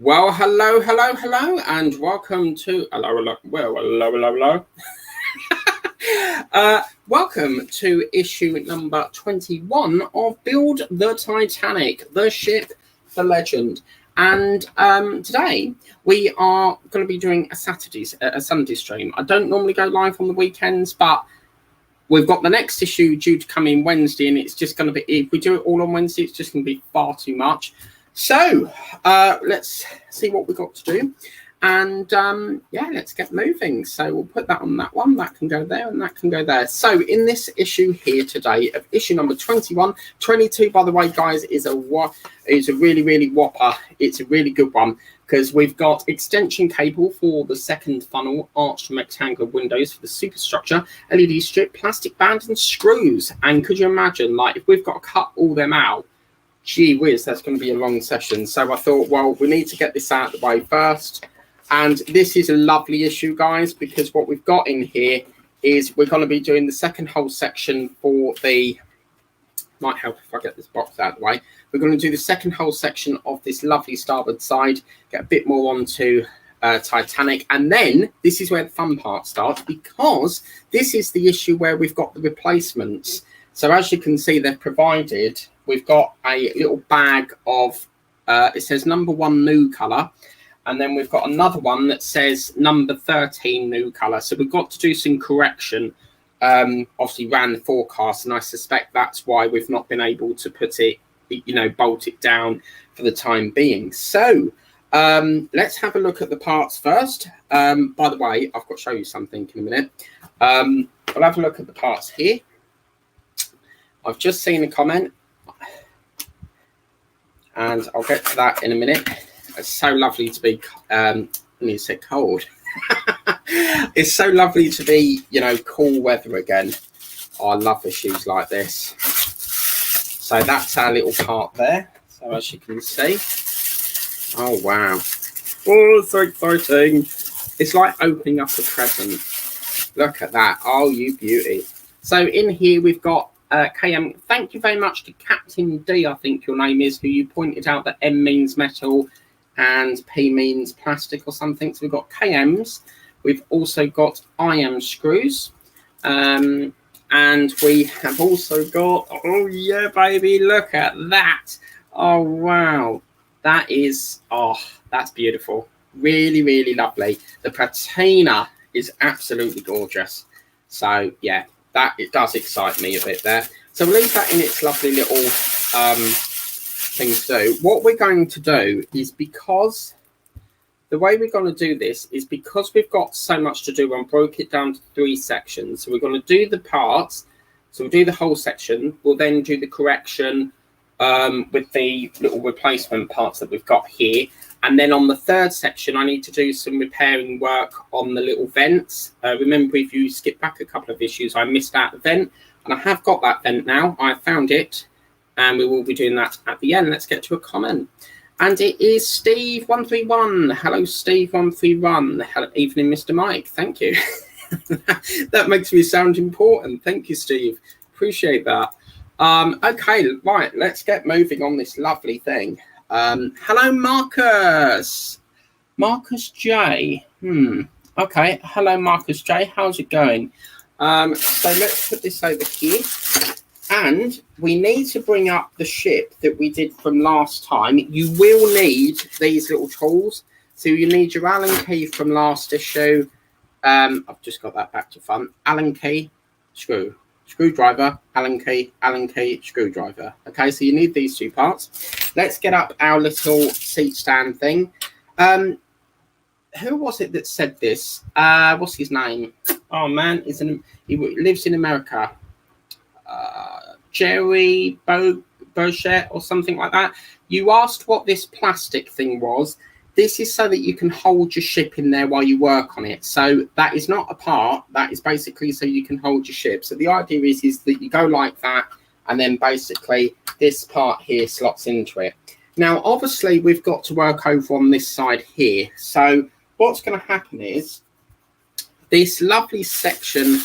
Well, hello, and welcome to hello. Welcome to issue number 21 of Build the Titanic, the ship, the legend. And today we are going to be doing a Sunday stream. I don't normally go live on the weekends, but we've got the next issue due to come in Wednesday, and it's just going to be, if we do it all on Wednesday, it's just going to be far too much. So let's see what we've got to do. And yeah, let's get moving. So we'll put that on that one. That can go there and that can go there. So in this issue here today of issue number 21, 22, by the way, guys, is a really whopper. It's a really good one because we've got extension cable for the second funnel, arched rectangular windows for the superstructure, LED strip, plastic band and screws. And could you imagine, like, if we've got to cut all them out, gee whiz, that's going to be a long session. So I thought, well, we need to get this out of the way first. And this is a lovely issue, guys, because what we've got in here is we're going to be doing the second whole section for the, might help if I get this box out of the way. We're going to do the second whole section of this lovely starboard side, get a bit more onto Titanic. And then this is where the fun part starts, because this is the issue where we've got the replacements. So as you can see, they've provided, we've got a little bag of, it says number 1 new colour. And then we've got another one that says number 13 new colour. So we've got to do some correction. Obviously ran the forecast, and I suspect that's why we've not been able to put it, you know, bolt it down for the time being. So let's have a look at the parts first. By the way, I've got to show you something in a minute. We'll have a look at the parts here. I've just seen a comment, and I'll get to that in a minute. It's so lovely to be, I need to say cold. It's so lovely to be, you know, cool weather again. Oh, I love issues like this. So that's our little part there. So as you can see, oh wow. Oh, it's so exciting. It's like opening up a present. Look at that. Oh, you beauty. So in here we've got KM. Thank you very much to Captain D, I think your name is, who you pointed out that M means metal and P means plastic or something. So we've got KMs. We've also got IM screws. And we have also got, oh yeah, baby, look at that. Oh, wow. That is, oh, that's beautiful. Really lovely. The patina is absolutely gorgeous. So yeah, that, it does excite me a bit there. So we'll leave that in its lovely little thing to do. What we're going to do is, because the way we're going to do this is because we've got so much to do, and broke it down to 3 sections. So we're going to do the parts. So we'll do the whole section. We'll then do the correction with the little replacement parts that we've got here. And then on the 3rd section, I need to do some repairing work on the little vents. Remember, if you skip back a couple of issues, I missed out the vent, and I have got that vent now. I found it. And we will be doing that at the end. Let's get to a comment. And it is Steve131. Hello, Steve131. Hello, evening, Mr. Mike. Thank you. That makes me sound important. Thank you, Steve. Appreciate that. Okay, right. Let's get moving on this lovely thing. Hello, Marcus. Marcus J. Okay. Hello, Marcus J. How's it going? So let's put this over here. And we need to bring up the ship that we did from last time. You will need these little tools. So you need your Allen key from last issue. I've just got that back to front. Allen key, screwdriver, Allen key, screwdriver. Okay, so you need these 2 parts. Let's get up our little seat stand thing. Who was it that said this? What's his name? Oh man, he lives in America. Jerry Bochet or something like that. You asked what this plastic thing was. This is so that you can hold your ship in there while you work on it. So that is not a part. That is basically so you can hold your ship. So the idea is that you go like that, and then basically this part here slots into it. Now, obviously, we've got to work over on this side here. So what's going to happen is this lovely section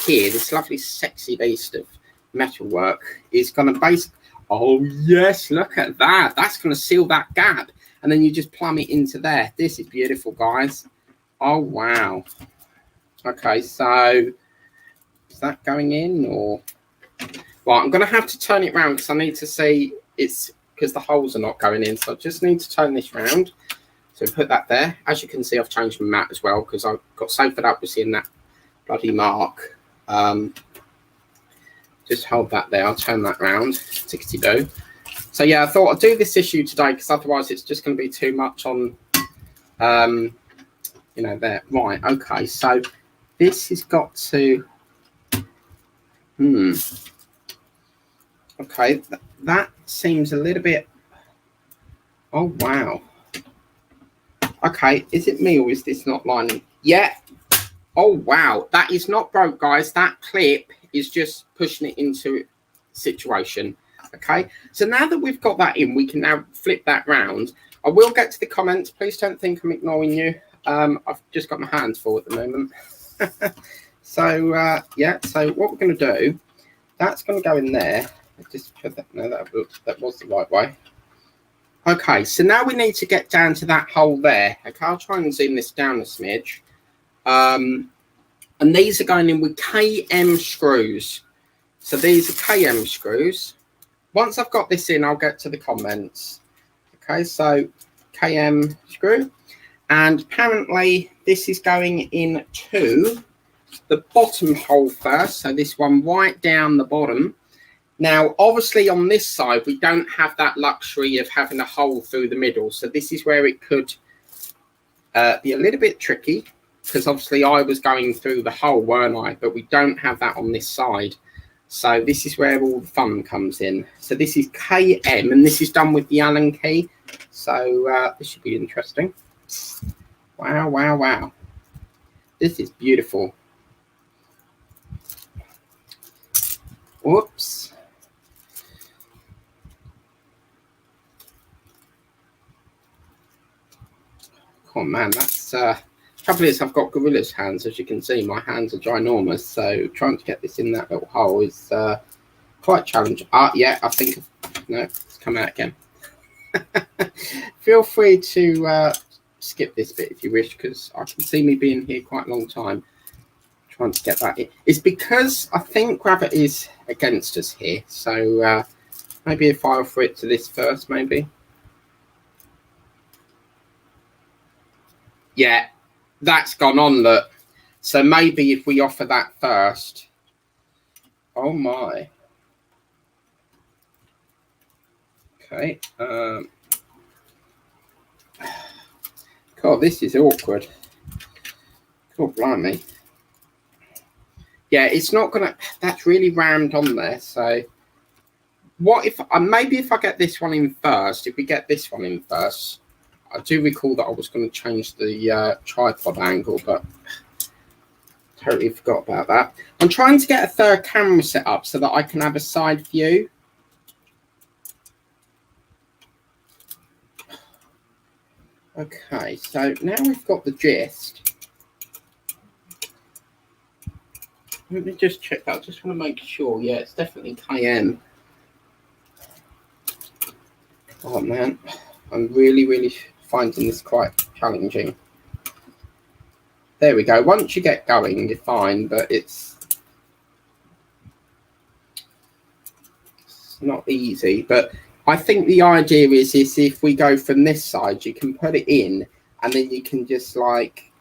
here, this lovely sexy beast of metalwork is going to basically, oh yes, look at that. That's going to seal that gap. and then you just plumb it into there. This is beautiful, guys. Oh, wow. Okay, so is that going in or... Well, I'm going to have to turn it round because I need to see it's because the holes are not going in. So I just need to turn this round. So put that there. As you can see, I've changed my mat as well because I got so fed up with seeing that bloody mark. Just hold that there. I'll turn that round. 60-do. So yeah, I thought I'd do this issue today because otherwise it's just going to be too much on, you know, there. Right. Okay. So this has got to. Okay, that seems a little bit... Oh, wow. Okay, is it me or is this not lining? Yeah. Oh, wow. That is not broke, guys. That clip is just pushing it into situation. Okay, so now that we've got that in, we can now flip that round. I will get to the comments. Please don't think I'm ignoring you. I've just got my hands full at the moment. So, yeah, so what we're going to do, that's going to go in there. Just put that, no, that was the right way. Okay, so now we need to get down to that hole there. Okay, I'll try and zoom this down a smidge. And these are going in with KM screws. So these are KM screws. Once I've got this in, I'll get to the comments. Okay, so KM screw. And apparently this is going into the bottom hole first. So this one right down the bottom. Now, obviously on this side, we don't have that luxury of having a hole through the middle. So this is where it could be a little bit tricky because obviously I was going through the hole, weren't I? But we don't have that on this side. So this is where all the fun comes in. So this is KM and this is done with the Allen key. So this should be interesting. Wow, wow, wow. This is beautiful. Whoops. Oh man, that's trouble is I've got gorilla's hands, as you can see. My hands are ginormous, so trying to get this in that little hole is quite challenging. Yeah, I think no, it's come out again. Feel free to skip this bit if you wish, because I can see me being here quite a long time trying to get that in. It's because I think gravity is against us here, so maybe if I offer it to this first, maybe. Yeah, that's gone on, look. So maybe if we offer that first. Oh my. Okay. God, this is awkward. God blimey. Yeah, it's not gonna. That's really rammed on there. So, what if maybe if I get this one in first? If we get this one in first, I do recall that I was going to change the tripod angle, but totally forgot about that. I'm trying to get a third camera set up so that I can have a side view. Okay, so now we've got the gist. Let me just check that. I just want to make sure. Yeah, it's definitely KM. Oh man, I'm really finding this quite challenging. There we go. Once you get going, you're fine, but it's not easy. But I think the idea is if we go from this side, you can put it in and then you can just like...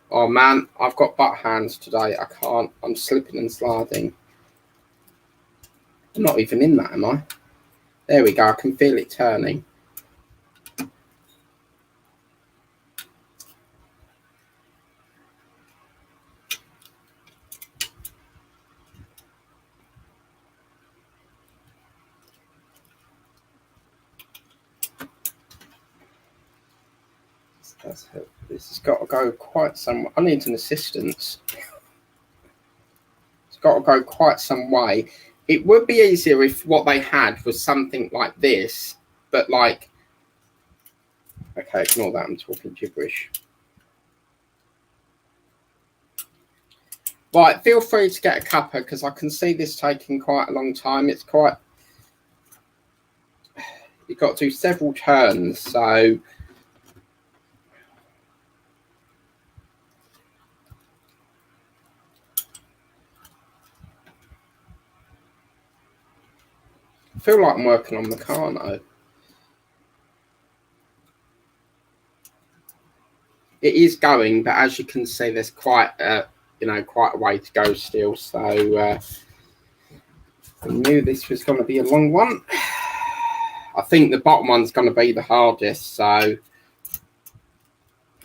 Oh man, I've got butt hands today. I can't. I'm slipping and sliding. I'm not even in that, am I? There we go. I can feel it turning. This has got to go quite some... I need an assistant. It's got to go quite some way. It would be easier if what they had was something like this, but like... Okay, ignore that. I'm talking gibberish. Right, feel free to get a cuppa because I can see this taking quite a long time. It's quite... you've got to do several turns. So I feel like I'm working on the car now. It is going, but as you can see, there's quite quite a way to go still. So I knew this was going to be a long one. I think the bottom one's going to be the hardest. So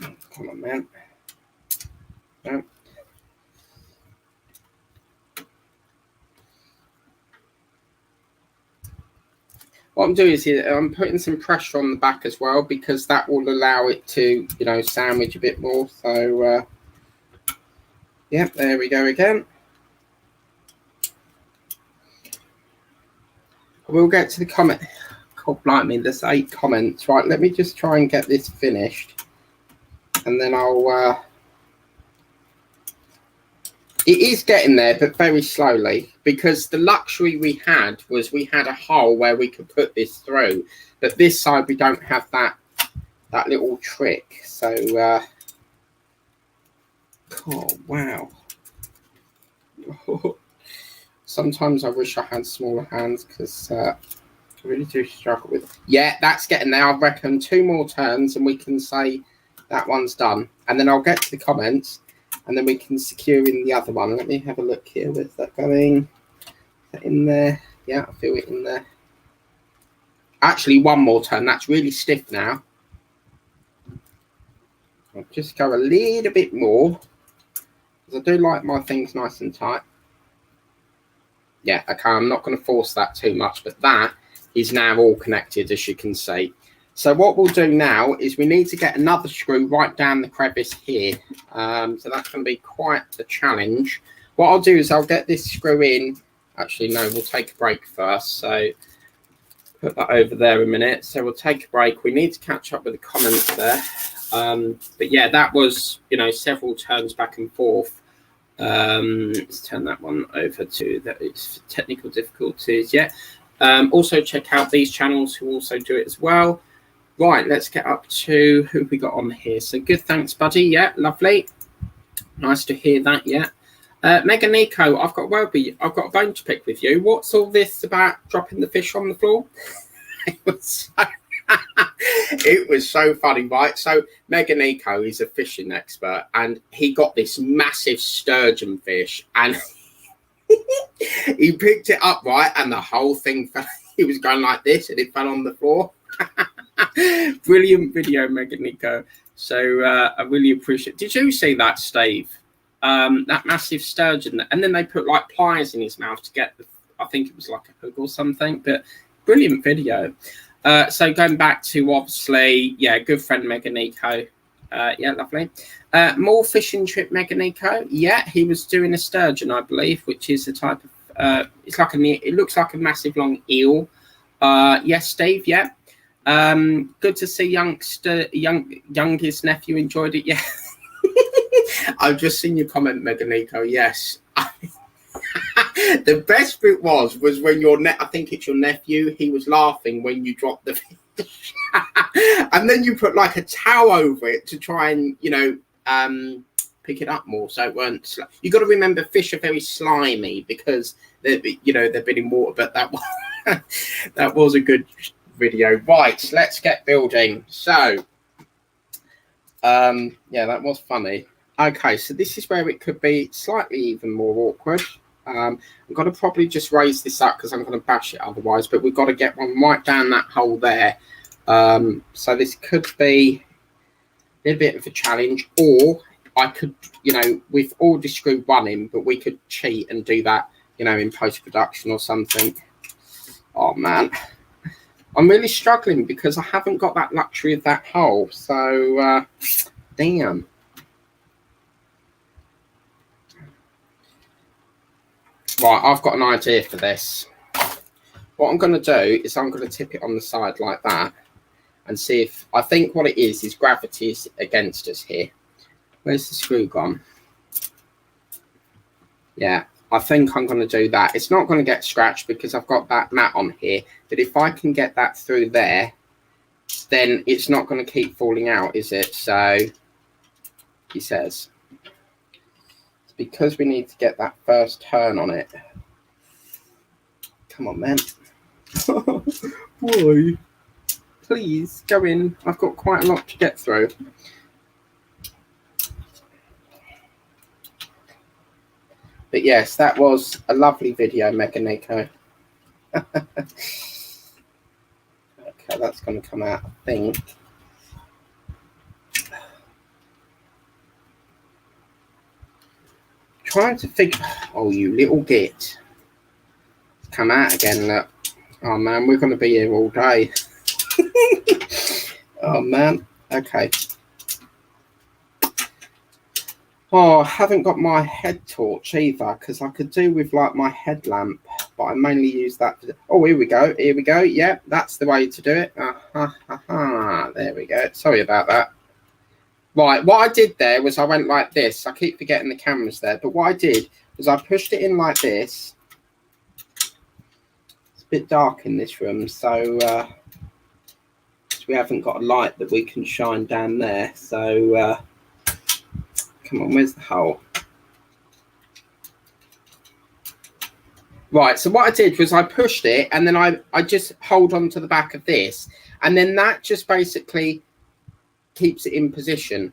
come on, man. No. What I'm doing is here, I'm putting some pressure on the back as well, because that will allow it to, sandwich a bit more. So, yeah, there we go again. We'll get to the comment. God, blimey, me, there's 8 comments. Right, let me just try and get this finished, and then I'll. It is getting there, but very slowly, because the luxury we had was we had a hole where we could put this through, but this side we don't have that little trick. So, oh wow! Sometimes I wish I had smaller hands, because I really do struggle with. Yeah, that's getting there. I reckon 2 more turns, and we can say that one's done, and then I'll get to the comments. And then we can secure in the other one. Let me have a look here. Where's that going? Is that in there? Yeah, I feel it in there. Actually, 1 more turn. That's really stiff now. I'll just go a little bit more, because I do like my things nice and tight. Yeah, okay, I'm not going to force that too much, but that is now all connected, as you can see. So what we'll do now is we need to get another screw right down the crevice here. So that's going to be quite the challenge. What I'll do is I'll get this screw in. Actually, no, we'll take a break first. So put that over there a minute. So we'll take a break. We need to catch up with the comments there. But yeah, that was, several turns back and forth. Let's turn that one over to that. It's technical difficulties. Yeah. Also check out these channels who also do it as well. Right, let's get up to who we got on here. So good, thanks, buddy. Yeah, lovely. Nice to hear that. Yeah. Mega Nico, I've got a bone to pick with you. What's all this about dropping the fish on the floor? It was so funny, right? So Mega Nico is a fishing expert, and he got this massive sturgeon fish, and he picked it up, right, and the whole thing fell. He was going like this, and it fell on the floor. Brilliant video, Mega Nico. So I really appreciate. Did you see that, Steve? That massive sturgeon, and then they put like pliers in his mouth to get the. I think it was like a hook or something, but brilliant video. So going back to obviously, yeah, good friend Mega Nico. Yeah, lovely. More fishing trip, Mega Nico. Yeah, he was doing a sturgeon, I believe, which is a type of. It's like it looks like a massive long eel. Yes, Steve. Yeah. Good to see youngest nephew enjoyed it. Yeah. I've just seen your comment, Mega Nico. Yes. The best bit was when I think it's your nephew, he was laughing when you dropped the fish. And then you put like a towel over it to try and, pick it up more. So it weren't, you got to remember fish are very slimy because they've been in water, but that was a good video. Right, let's get building. So, yeah, that was funny. Okay, so this is where it could be slightly even more awkward. I'm going to probably just raise this up because I'm going to bash it otherwise, but we've got to get one right down that hole there. So this could be a little bit of a challenge, or I could, we've already screwed one in, but we could cheat and do that, in post-production or something. Oh, man. I'm really struggling because I haven't got that luxury of that hole. So, damn. Right, I've got an idea for this. What I'm going to do is I'm going to tip it on the side like that and see if, I think what it is gravity is against us here. Where's the screw gone? Yeah, I think I'm going to do that. It's not going to get scratched because I've got that mat on here. But if I can get that through there, then it's not going to keep falling out, is it? So he says, it's because we need to get that first turn on it. Come on, man. Why? Please, go in. I've got quite a lot to get through. But yes, that was a lovely video, Mega Nico. Okay, that's going to come out, I think. Trying to figure... Oh, you little git. Come out again, look. Oh, man, we're going to be here all day. Oh, man. Okay. Oh, I haven't got my head torch either, because I could do with, like, my headlamp, but I mainly use that for... Oh, here we go. Here we go. Yeah, that's the way to do it. There we go. Sorry about that. Right, what I did there was I went like this. I keep forgetting the camera's there, but what I did was I pushed it in like this. It's a bit dark in this room, so we haven't got a light that we can shine down there. So, come on, where's the hole? Right, so what I did was I pushed it, and then I just hold on to the back of this, and then that just basically keeps it in position.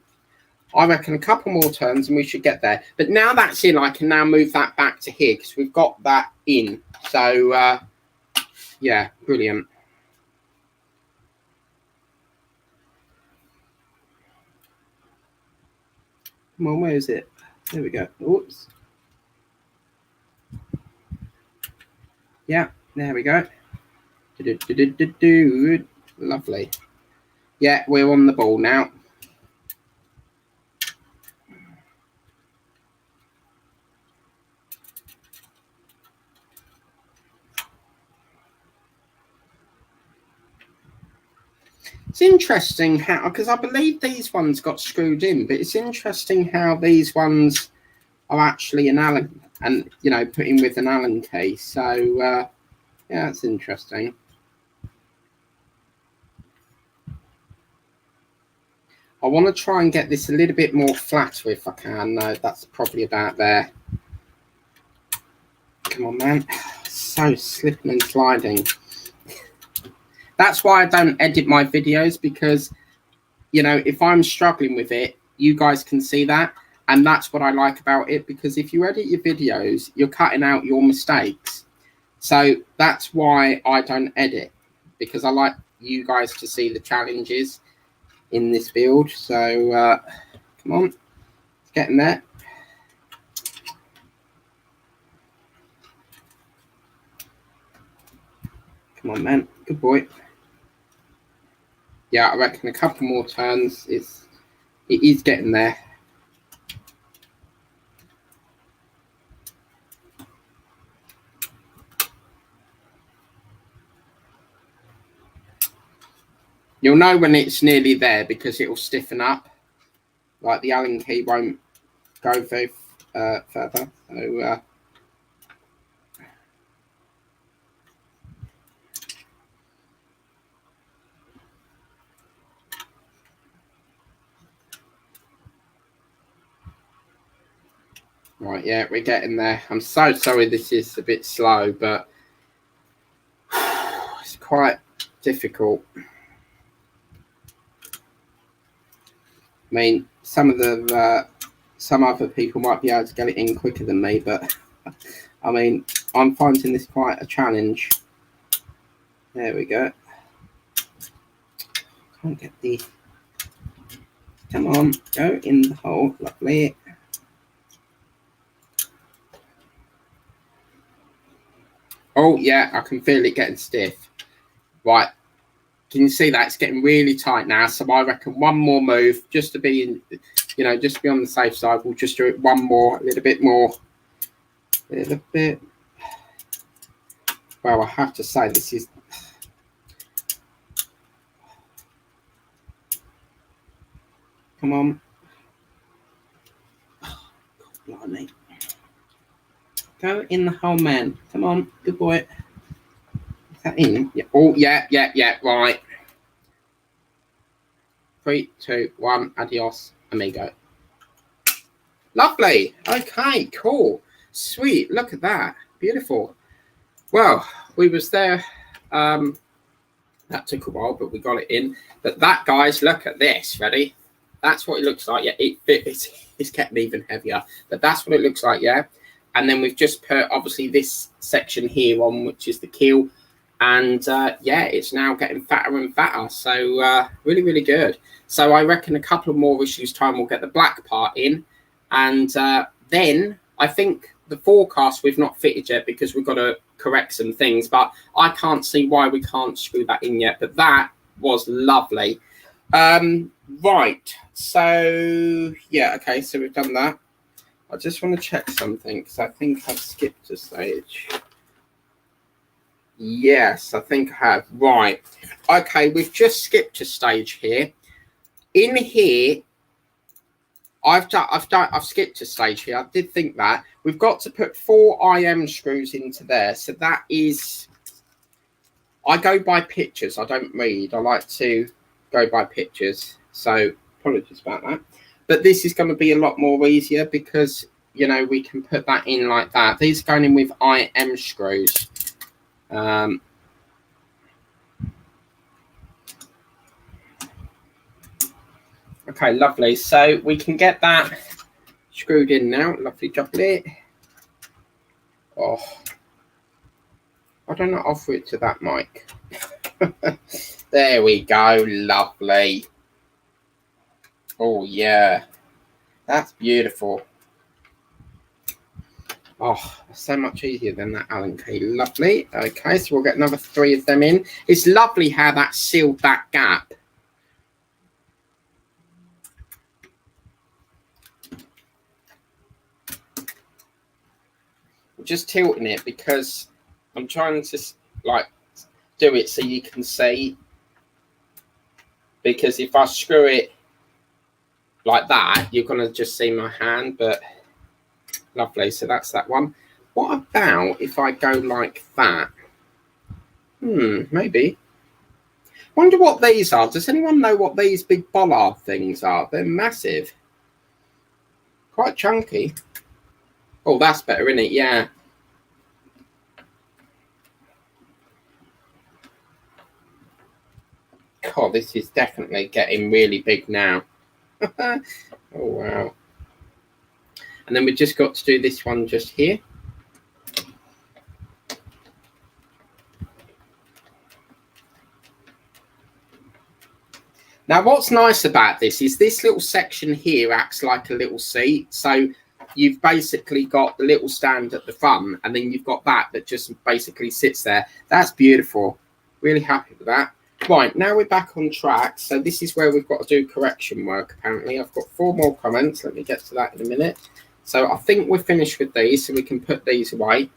I reckon a couple more turns and we should get there. But now that's in, I can now move that back to here because we've got that in. So, yeah, brilliant. Come on, where is it? There we go. Oops. Yeah, there we go. Lovely. Yeah, we're on the ball now. It's interesting how, because I believe these ones got screwed in, but it's interesting how these ones are actually an Allen, and you know, put in with an Allen key. So yeah, that's interesting. I want to try and get this a little bit more flatter if I can. No, that's probably about there. Come on, man. So slipping and sliding. That's why I don't edit my videos, because, you know, if I'm struggling with it, you guys can see that. And that's what I like about it, because if you edit your videos, you're cutting out your mistakes. So that's why I don't edit, because I like you guys to see the challenges in this build. So come on, it's getting there. Come on, man. Good boy. Yeah, I reckon a couple more turns. It is getting there. You'll know when it's nearly there because it will stiffen up. Like the Allen key won't go very further. So right, yeah, we're getting there. I'm so sorry this is a bit slow, but it's quite difficult. I mean, some other people might be able to get it in quicker than me, but I mean, I'm finding this quite a challenge. There we go. Can't get the... Come on, go in the hole. Lovely. Oh, yeah, I can feel it getting stiff. Right. Can you see that? It's getting really tight now. So I reckon one more move, just to be in, you know, just to be on the safe side. We'll just do it one more, a little bit more. A little bit. Well, I have to say this is... Come on. Oh, God, blimey. Go in the hole, man. Come on, good boy. Is that in? Yeah. Oh, yeah. Right. 3, 2, 1. Adios, amigo. Lovely. Okay, cool. Sweet. Look at that. Beautiful. Well, we was there. That took a while, but we got it in. But that, guys, look at this. Ready? That's what it looks like. Yeah, it's getting even heavier. But that's what it looks like, yeah? And then we've just put, obviously, this section here on, which is the keel. And, yeah, it's now getting fatter and fatter. So, really, really good. So I reckon a couple of more issues time we'll get the black part in. And then I think the forecast we've not fitted yet because we've got to correct some things. But I can't see why we can't screw that in yet. But that was lovely. Right. So, yeah, okay. So we've done that. I just want to check something because I think I've skipped a stage. Yes, I think I have. Right. Okay, we've just skipped a stage here. In here, I've skipped a stage here. I did think that. We've got to put 4 IM screws into there. So that is, I go by pictures. I don't read. I like to go by pictures. So apologies about that. But this is going to be a lot more easier because, you know, we can put that in like that. These are going in with IM screws. Okay, lovely. So we can get that screwed in now. Lovely jubbly. Oh, I don't know. Offer it to that mic. There we go. Lovely. Oh, yeah. That's beautiful. Oh, so much easier than that Allen key. Lovely. Okay, so we'll get another 3 of them in. It's lovely how that sealed that gap. I'm just tilting it because I'm trying to like do it so you can see. Because if I screw it like that, you're going to just see my hand, but lovely. So that's that one. What about if I go like that? Maybe. Wonder what these are. Does anyone know what these big bollard things are? They're massive. Quite chunky. Oh, that's better, isn't it? Yeah. God, this is definitely getting really big now. Oh, wow. And then we just got to do this one just here. Now, what's nice about this is this little section here acts like a little seat. So you've basically got the little stand at the front, and then you've got that just basically sits there. That's beautiful. Really happy with that. Right, now we're back on track. So this is where we've got to do correction work, apparently. I've got 4 more comments. Let me get to that in a minute. So I think we're finished with these, so we can put these away.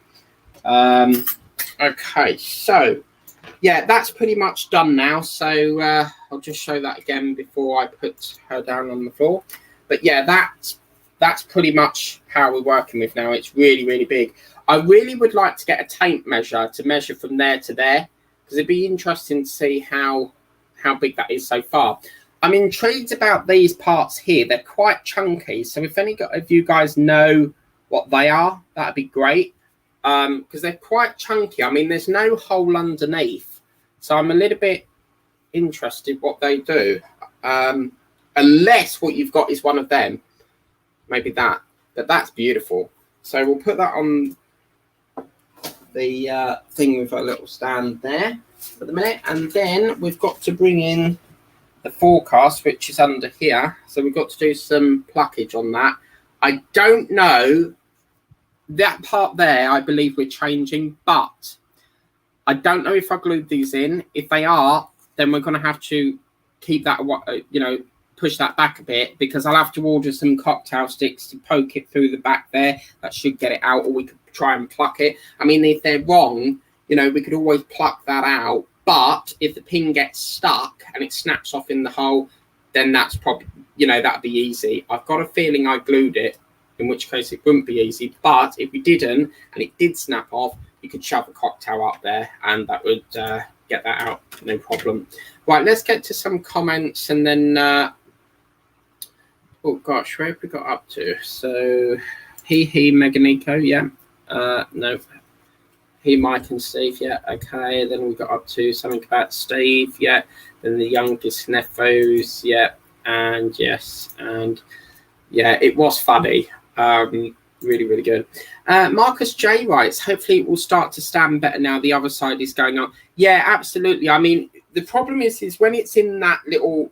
Okay, so yeah, that's pretty much done now. So I'll just show that again before I put her down on the floor. But yeah, that's pretty much how we're working with now. It's really, really big. I really would like to get a tape measure to measure from there to there, because it'd be interesting to see how big that is so far. I'm intrigued about these parts here. They're quite chunky. So if any of you guys know what they are, that'd be great. Because they're quite chunky. I mean, there's no hole underneath. So I'm a little bit interested what they do. Unless what you've got is one of them. Maybe that. But that's beautiful. So we'll put that on the thing with a little stand there for the minute. And then we've got to bring in the forecast, which is under here. So we've got to do some pluckage on that. I don't know. That part there, I believe we're changing, but I don't know if I glued these in. If they are, then we're going to have to keep that, you know, push that back a bit, because I'll have to order some cocktail sticks to poke it through the back there. That should get it out, or we could try and pluck it. I mean, if they're wrong, you know, we could always pluck that out. But if the pin gets stuck and it snaps off in the hole, then that's probably, you know, that'd be easy. I've got a feeling I glued it. in which case it wouldn't be easy. But if we didn't, and it did snap off, you could shove a cocktail up there, and that would get that out, no problem. Right, let's get to some comments, and then oh gosh, where have we got up to? So Meganico, yeah. No, Mike and Steve, yeah, okay. Then we got up to something about Steve, yeah. Then the youngest nephews, yeah, and yes, and yeah, it was funny. Really, really good. Marcus J writes, hopefully it will start to stand better now. The other side is going on. Yeah, absolutely. I mean, the problem is when it's in that little,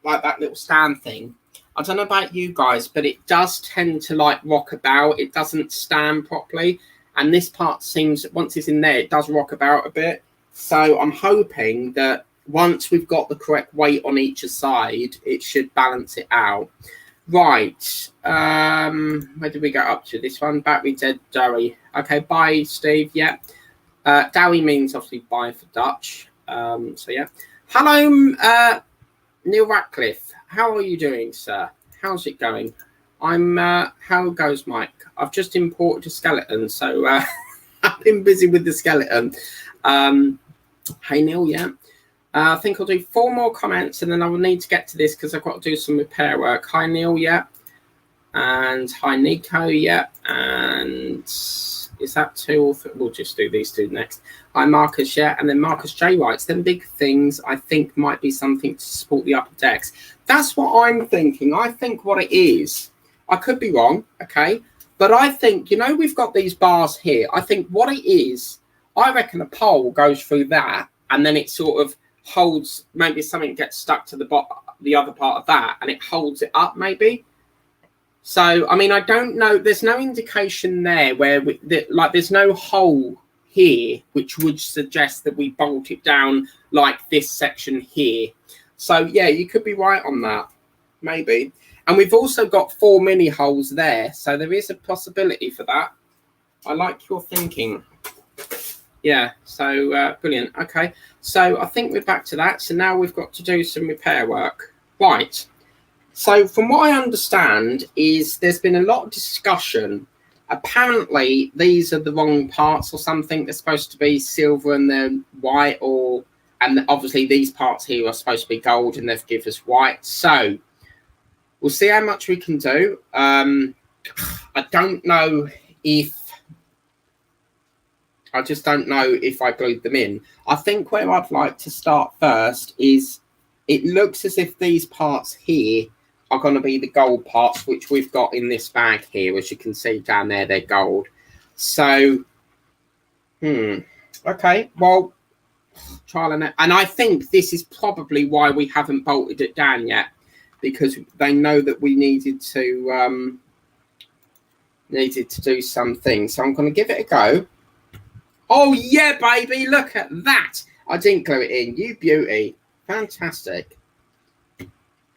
like that little stand thing, I don't know about you guys, but it does tend to like rock about. It doesn't stand properly. And this part seems, once it's in there, it does rock about a bit. So I'm hoping that once we've got the correct weight on each side, it should balance it out. Right. Where did we get up to? This one, Battery Dead Dowie. Okay, bye, Steve. Yeah. Dowie means obviously bye for Dutch. So yeah. Hello, Neil Ratcliffe. How are you doing, sir? How's it going? How goes Mike? I've just imported a skeleton, so I've been busy with the skeleton. Hey Neil, yeah. I think I'll do 4 more comments, and then I will need to get to this because I've got to do some repair work. Hi Neil, yeah. And hi Nico, yeah. And is that 2 or 3? We'll just do these 2 next. Hi Marcus, yeah. And then Marcus J writes, then big things I think might be something to support the upper decks. That's what I'm thinking. I think what it is, I could be wrong, okay? But I think, you know, we've got these bars here. I think what it is, I reckon a pole goes through that, and then it sort of holds, maybe something gets stuck to the other part of that, and it holds it up maybe. So, I mean, I don't know. There's no indication there where, like, there's no hole here, which would suggest that we bolt it down like this section here. So, yeah, you could be right on that, maybe. And we've also got 4 mini holes there, so there is a possibility for that. I like your thinking. Yeah, so brilliant. Okay, so I think we're back to that. So now we've got to do some repair work. Right. So from what I understand is there's been a lot of discussion. Apparently, these are the wrong parts or something. They're supposed to be silver and they're white, and obviously these parts here are supposed to be gold and they've given us white. So we'll see how much we can do. I don't know if, I just don't know if I glued them in. I think where I'd like to start first is it looks as if these parts here are going to be the gold parts, which we've got in this bag here. As you can see down there, they're gold. So, okay, well, trial and I think this is probably why we haven't bolted it down yet, because they know that we needed to do something. So I'm going to give it a go. Oh, yeah, baby. Look at that. I didn't glue it in. You beauty. Fantastic.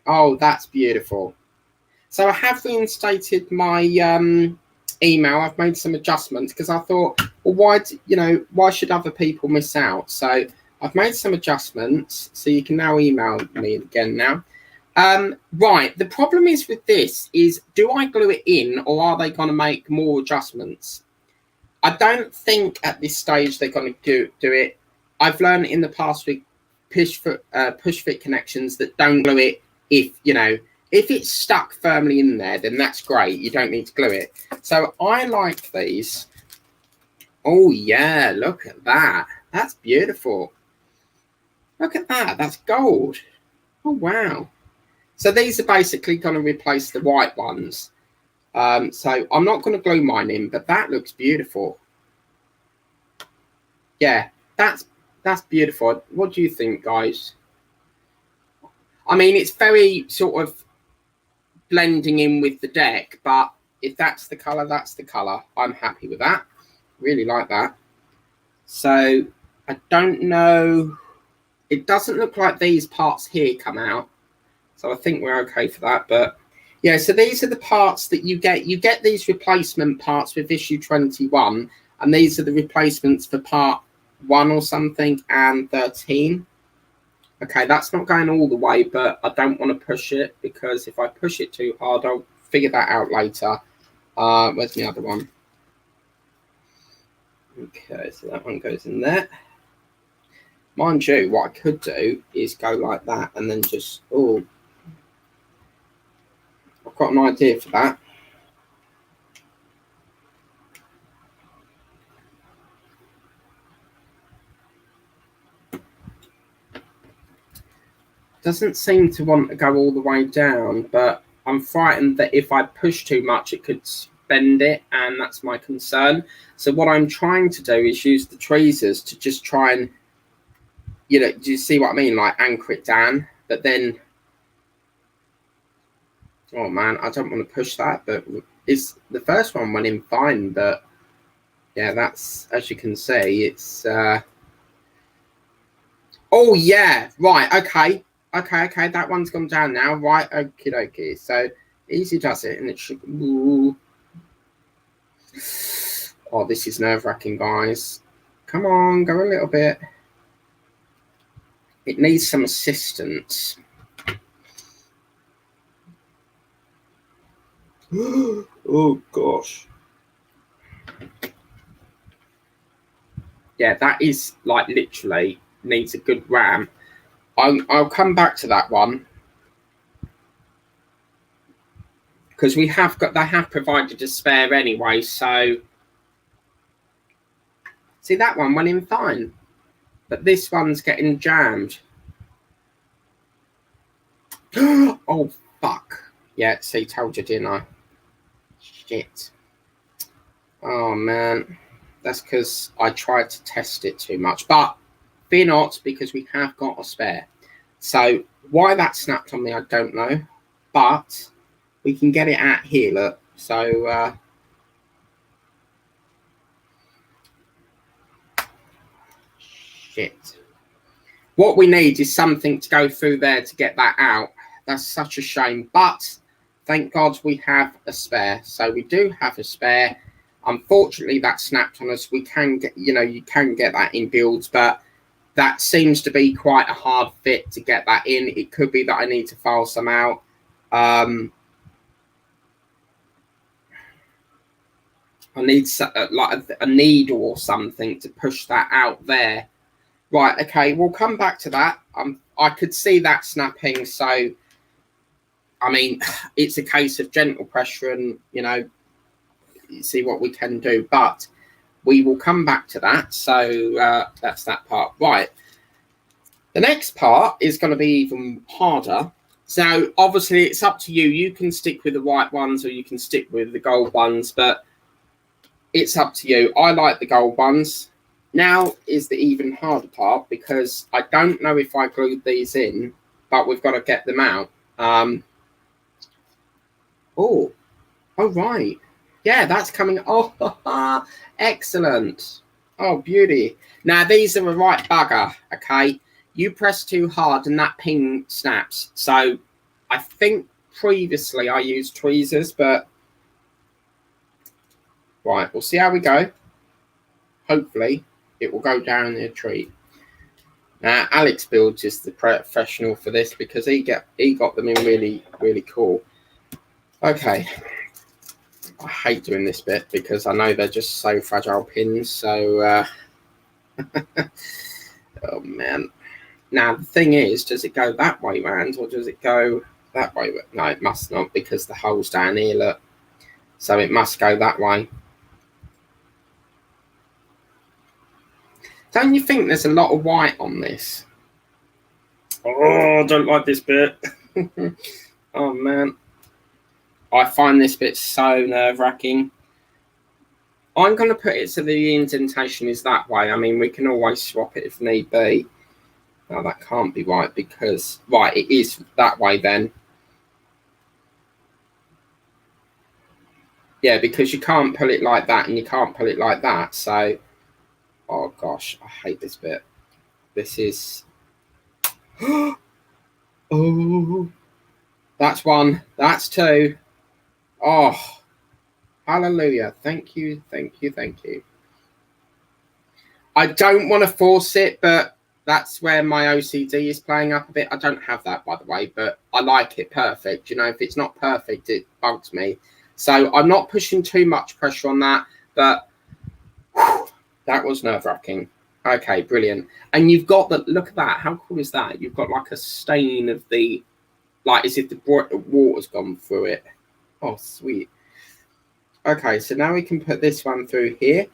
Oh, that's beautiful. So I have reinstated my email. I've made some adjustments because I thought, well, why should other people miss out? So I've made some adjustments. So you can now email me again now. Right. The problem is with this is, do I glue it in or are they going to make more adjustments? I don't think at this stage they're going to do it. I've learned in the past with push fit connections that don't glue it. If it's stuck firmly in there, then that's great. You don't need to glue it. So I like these. Oh yeah, look at that. That's beautiful. Look at that. That's gold. Oh wow. So these are basically going to replace the white ones. So I'm not going to glue mine in, but that looks beautiful. Yeah, that's beautiful. What do you think, guys? I mean, it's very sort of blending in with the deck, but if that's the colour, that's the colour. I'm happy with that. Really like that. So I don't know. It doesn't look like these parts here come out. So I think we're okay for that, but yeah, so these are the parts that you get. You get these replacement parts with issue 21, and these are the replacements for part 1 or something and 13. Okay, that's not going all the way, but I don't want to push it because if I push it too hard, I'll figure that out later. Where's my other one? Okay, so that one goes in there. Mind you, what I could do is go like that and then just, oh, I've got an idea for that. Doesn't seem to want to go all the way down, but I'm frightened that if I push too much, it could bend it, and that's my concern. So what I'm trying to do is use the tweezers to just try and, you know, do you see what I mean? Like anchor it down, but then, oh man, I don't want to push that, but it's the first one went in fine, but yeah, that's, as you can see, it's, oh yeah, right, okay, that one's gone down now, right, okie dokie, so easy does it, and it should, ooh. Oh, this is nerve-wracking, guys. Come on, go a little bit. It needs some assistance. Oh gosh. Yeah, that is like literally needs a good ram. I'll come back to that one because they have provided a spare anyway. So see, that one went in fine, but this one's getting jammed. Oh fuck! Yeah, see, told you, didn't I? Shit. Oh man, that's because I tried to test it too much. But fear not, because we have got a spare. So why that snapped on me, I don't know. But we can get it out here, look. So shit. What we need is something to go through there to get that out. That's such a shame. But thank God we have a spare. So we do have a spare. Unfortunately, that snapped on us. We can get, you know, you can get that in builds, but that seems to be quite a hard fit to get that in. It could be that I need to file some out. I need like a needle or something to push that out there. Right, okay, we'll come back to that. I could see that snapping, so I mean, it's a case of gentle pressure and, you know, see what we can do, but we will come back to that. So that's that part. Right, the next part is going to be even harder. So obviously it's up to you. You can stick with the white ones or you can stick with the gold ones, but it's up to you. I like the gold ones. Now is the even harder part because I don't know if I glued these in, but we've got to get them out. Oh, right. Yeah, that's coming. Oh, excellent. Oh, beauty. Now, these are a right bugger, okay? You press too hard and that pin snaps. So I think previously I used tweezers, but right, we'll see how we go. Hopefully it will go down the tree. Now, Alex Builds is the professional for this because he got them in really, really cool. Okay. I hate doing this bit because I know they're just so fragile pins. So, oh man. Now, the thing is, does it go that way round or does it go that way? No, it must not because the hole's down here, look. So it must go that way. Don't you think there's a lot of white on this? Oh, I don't like this bit. Oh, man. I find this bit so nerve-wracking. I'm going to put it so the indentation is that way. I mean, we can always swap it if need be. No, that can't be right because... Right, it is that way then. Yeah, because you can't pull it like that and you can't pull it like that. So, oh gosh, I hate this bit. This is... Oh, that's one. That's two. Oh, hallelujah. Thank you, thank you, thank you. I don't want to force it, but that's where my OCD is playing up a bit. I don't have that, by the way, but I like it perfect. You know, if it's not perfect, it bugs me. So I'm not pushing too much pressure on that, but whew, that was nerve-wracking. Okay, brilliant. And you've got the, look at that. How cool is that? You've got like a stain of the, like as if the water's gone through it. Oh, sweet. Okay, so now we can put this one through here.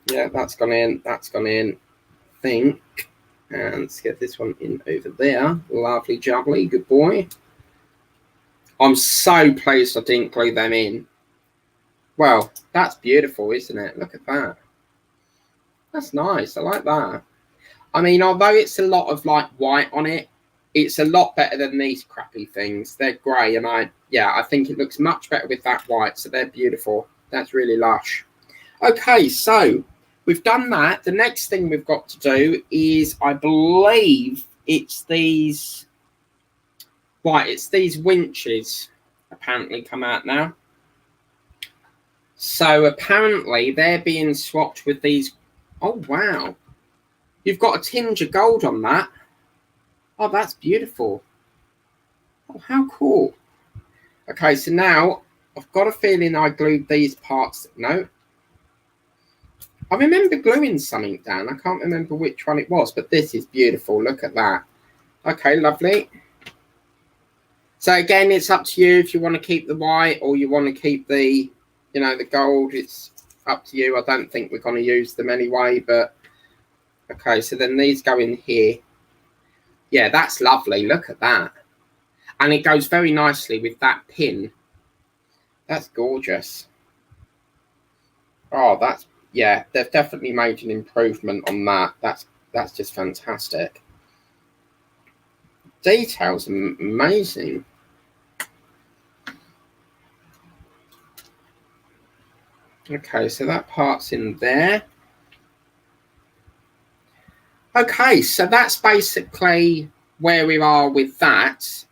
Yeah, that's gone in. That's gone in. I think. And let's get this one in over there. Lovely jubbly. Good boy. I'm so pleased I didn't glue them in. Well, that's beautiful, isn't it? Look at that. That's nice. I like that. I mean, although it's a lot of like white on it, it's a lot better than these crappy things. They're grey, and I think it looks much better with that white. So they're beautiful. That's really lush. Okay, so we've done that. The next thing we've got to do is, I believe it's these. Right, it's these winches apparently come out now. So apparently they're being swapped with these. Oh, wow. You've got a tinge of gold on that. Oh, that's beautiful. Oh, how cool. Okay, so now I've got a feeling I glued these parts. No. I remember gluing something down. I can't remember which one it was, but this is beautiful. Look at that. Okay, lovely. So again, it's up to you if you want to keep the white or you want to keep the, you know, the gold. It's up to you. I don't think we're going to use them anyway, but okay, so then these go in here. Yeah, that's lovely. Look at that. And it goes very nicely with that pin. That's gorgeous. Oh, that's, yeah, they've definitely made an improvement on that. That's just fantastic. Details amazing. Okay, so that part's in there. Okay, so that's basically where we are with that.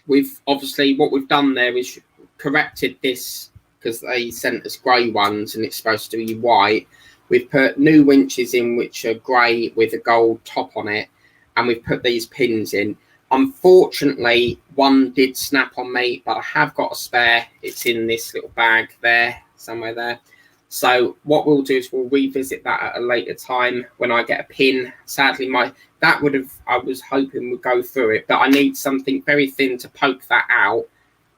We've obviously, what we've done there is corrected this because they sent us grey ones and it's supposed to be white. We've put new winches in which are grey with a gold top on it, and we've put these pins in. Unfortunately, one did snap on me, but I have got a spare. It's in this little bag there, somewhere there. So what we'll do is we'll revisit that at a later time when I get a pin. Sadly, I was hoping would go through it, but I need something very thin to poke that out.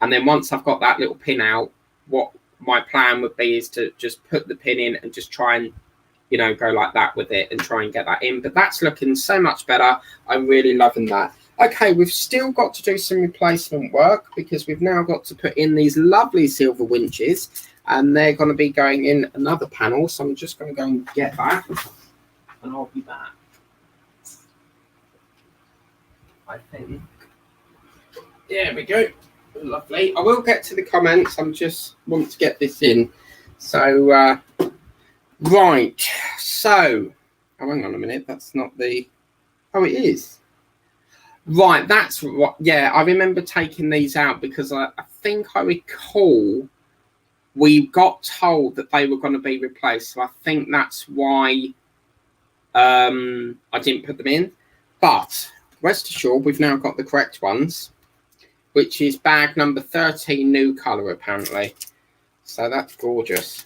And then once I've got that little pin out, what my plan would be is to just put the pin in and just try and, you know, go like that with it and try and get that in. But that's looking so much better. I'm really loving that. Okay, we've still got to do some replacement work because we've now got to put in these lovely silver winches. And they're going to be going in another panel. So I'm just going to go and get that. And I'll be back. I think. There we go. Lovely. I will get to the comments. I'm just want to get this in. So, right. So, oh, hang on a minute. That's not the... Oh, it is. Right, that's what... Yeah, I remember taking these out because I think I recall... We got told that they were going to be replaced. So I think that's why I didn't put them in. But rest assured, we've now got the correct ones, which is bag number 13, new colour, apparently. So that's gorgeous.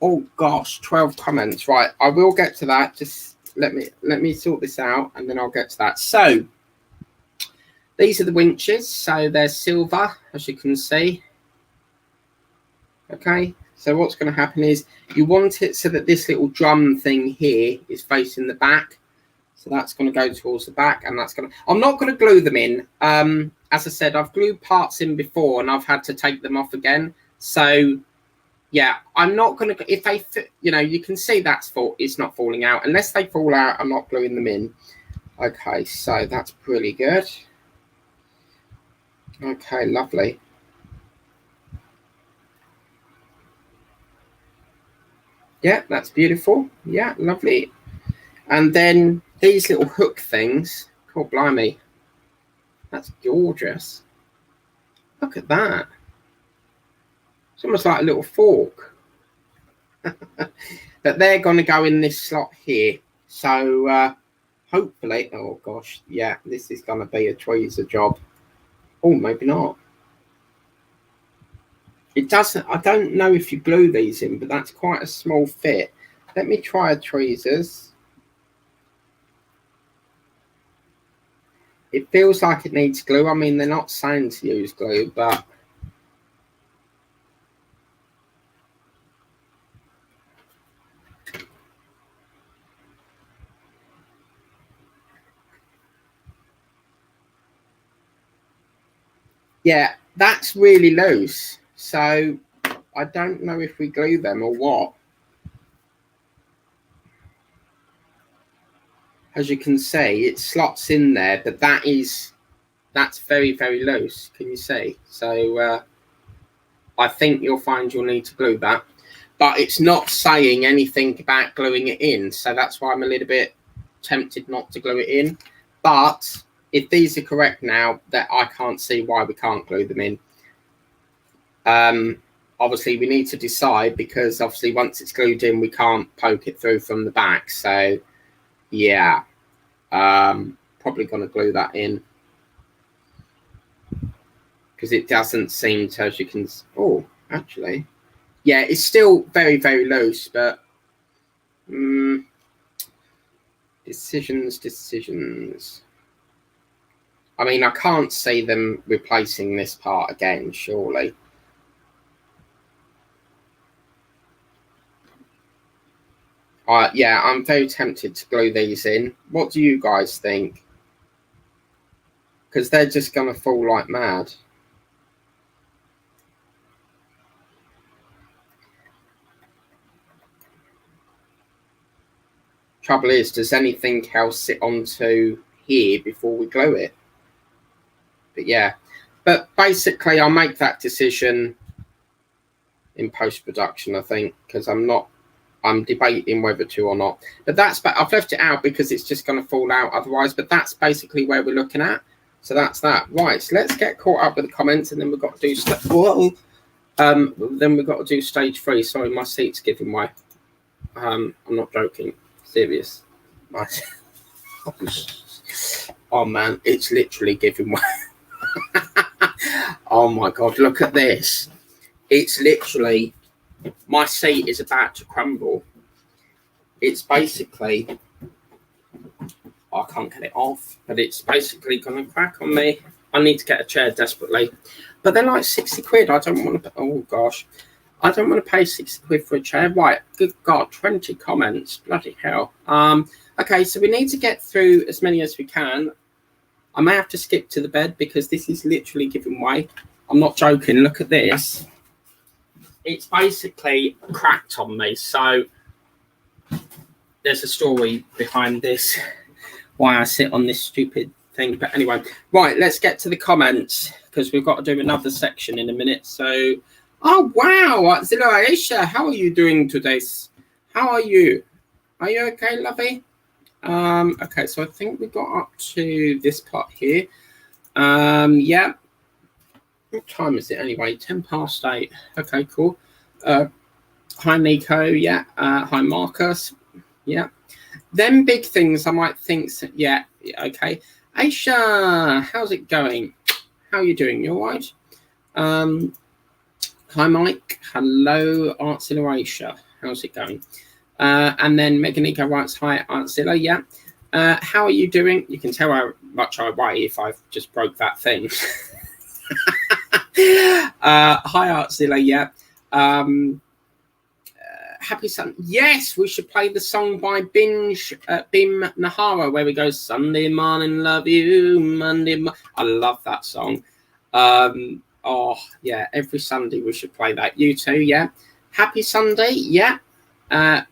Oh, gosh, 12 comments. Right, I will get to that. Just let me sort this out, and then I'll get to that. So these are the winches. So they're silver, as you can see. Okay, so what's going to happen is you want it so that this little drum thing here is facing the back. So that's going to go towards the back, and that's going to... I'm not going to glue them in. As I said, I've glued parts in before, and I've had to take them off again. So, yeah, I'm not going to... If they, you know, you can see it's not falling out. Unless they fall out, I'm not gluing them in. Okay, so that's pretty good. Okay, lovely. Yeah, that's beautiful. Yeah, lovely. And then these little hook things. God blimey. That's gorgeous. Look at that. It's almost like a little fork. But they're going to go in this slot here. So hopefully, oh gosh, yeah, this is going to be a tweezer job. Oh, maybe not. It doesn't, I don't know if you glue these in, but that's quite a small fit. Let me try a tweezers. It feels like it needs glue. I mean, they're not saying to use glue, but yeah, that's really loose. So I don't know if we glue them or what. As you can see, it slots in there, but that's very, very loose. Can you see? So I think you'll find you'll need to glue that, but it's not saying anything about gluing it in. So that's why I'm a little bit tempted not to glue it in. But if these are correct now, that I can't see why we can't glue them in. Obviously we need to decide, because obviously once it's glued in, we can't poke it through from the back. So yeah, probably going to glue that in, because it doesn't seem to, as you can, oh, actually, yeah, it's still very, very loose, but decisions. I mean, I can't see them replacing this part again, surely. Yeah, I'm very tempted to glue these in. What do you guys think? Because they're just going to fall like mad. Trouble is, does anything else sit onto here before we glue it? But yeah, but basically I'll make that decision in post-production, I think, because I'm debating whether to or not. But I've left it out because it's just going to fall out otherwise. But that's basically where we're looking at. So that's that. Right, so let's get caught up with the comments, and then we've got to do then we've got to do stage 3. Sorry, my seat's giving way. I'm not joking. Serious. Oh man, it's literally giving way. Oh my god, look at this. It's literally, my seat is about to crumble. It's basically, I can't get it off, but it's basically going to crack on me. I need to get a chair desperately, but they're like 60 quid. I don't want to, oh gosh, I don't want to pay 60 quid for a chair. Right, good God, 20 comments, bloody hell. Okay, so we need to get through as many as we can. I may have to skip to the bed because this is literally giving way. I'm not joking, look at this. It's basically cracked on me. So there's a story behind this, why I sit on this stupid thing. But anyway, right, let's get to the comments, because we've got to do another section in a minute. So, oh, wow. Zilla Aisha, how are you doing today? How are you? Are you okay, lovey? Okay, so I think we got up to this part here. Yeah. What time is it anyway? 10:08. Okay, cool. Hi, Nico. Yeah. Hi, Marcus. Yeah. Them big things I might think. Yeah. Okay. Aisha, how's it going? How are you doing? You all right? Hi, Mike. Hello, Artzilla Aisha. How's it going? And then Meganica writes, hi, Artzilla. Yeah. How are you doing? You can tell how much I weigh if I've just broke that thing. Hi, Artzilla. Yeah. Happy Sunday. Yes, we should play the song by Bim Nahara where we go, Sunday morning, love you, Monday. I love that song. Oh, yeah, every Sunday we should play that. You too, yeah. Happy Sunday, yeah.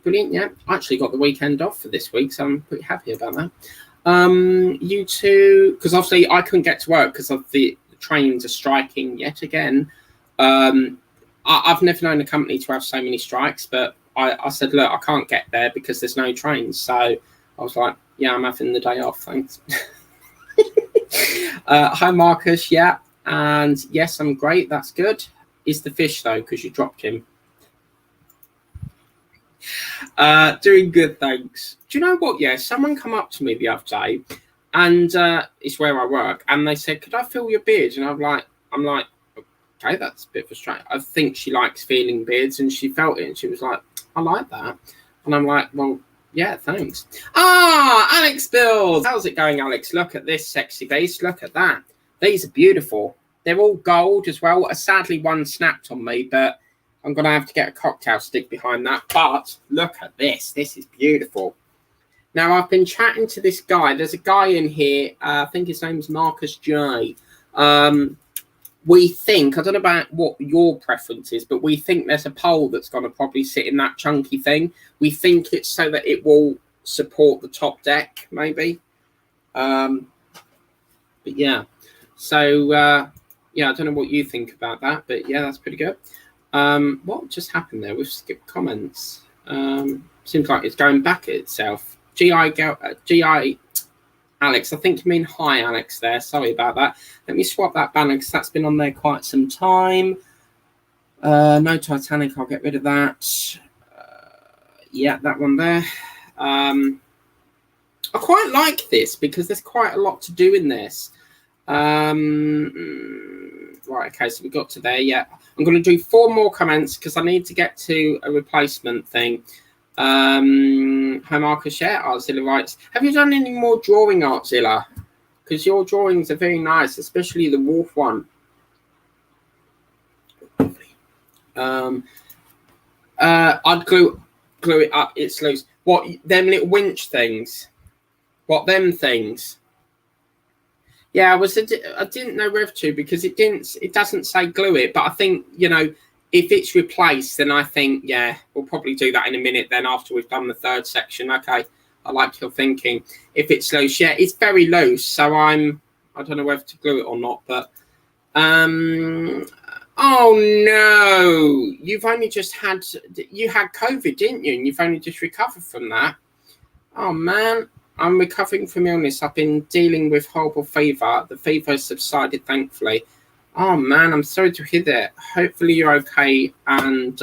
Brilliant, yeah. I actually got the weekend off for this week, so I'm pretty happy about that. You too, because obviously I couldn't get to work because of the trains are striking yet again. I've never known a company to have so many strikes, but I said, look, I can't get there because there's no trains. So I was like, yeah, I'm having the day off, thanks. Hi, Marcus, yeah. And yes, I'm great, that's good. Is the fish, though, because you dropped him? Doing good, thanks. Do you know what? Yeah, someone come up to me the other day, and it's where I work, and they said, "Could I feel your beard?" And I'm like, okay, that's a bit frustrating. I think she likes feeling beards, and she felt it, and she was like, "I like that," and I'm like, "Well, yeah, thanks." Alex Bills, how's it going, Alex? Look at this sexy beast. Look at that. These are beautiful. They're all gold as well. Sadly, one snapped on me, but I'm going to have to get a cocktail stick behind that. But look at this. This is beautiful. Now, I've been chatting to this guy. There's a guy in here. I think his name's Marcus J. We think, I don't know about what your preference is, but we think there's a pole that's going to probably sit in that chunky thing. We think it's so that it will support the top deck, maybe. But yeah. So, yeah, I don't know what you think about that, but yeah, that's pretty good. What just happened there? We've skipped comments. Seems like it's going back at itself. GI Alex, I think you mean hi, Alex, there. Sorry about that. Let me swap that banner because that's been on there quite some time. No Titanic, I'll get rid of that. Yeah, that one there. I quite like this because there's quite a lot to do in this. Right, okay, so we got to there. Yeah, I'm going to do 4 more comments because I need to get to a replacement thing. Hi Marcus, yeah, Artzilla writes, have you done any more drawing, Artzilla? Because your drawings are very nice, especially the wolf one. I'd glue it up, it's loose. What, them little winch things? What, them things? Yeah, I didn't know whether to because it doesn't say glue it, but I think, you know, if it's replaced, then I think, yeah, we'll probably do that in a minute then after we've done the 3rd section. Okay, I like your thinking. If it's loose, yeah, it's very loose, so I don't know whether to glue it or not, but, oh no, you've only just you had COVID, didn't you? And you've only just recovered from that. Oh man, I'm recovering from illness. I've been dealing with horrible fever. The fever has subsided, thankfully. Oh man, I'm sorry to hear that. Hopefully you're okay and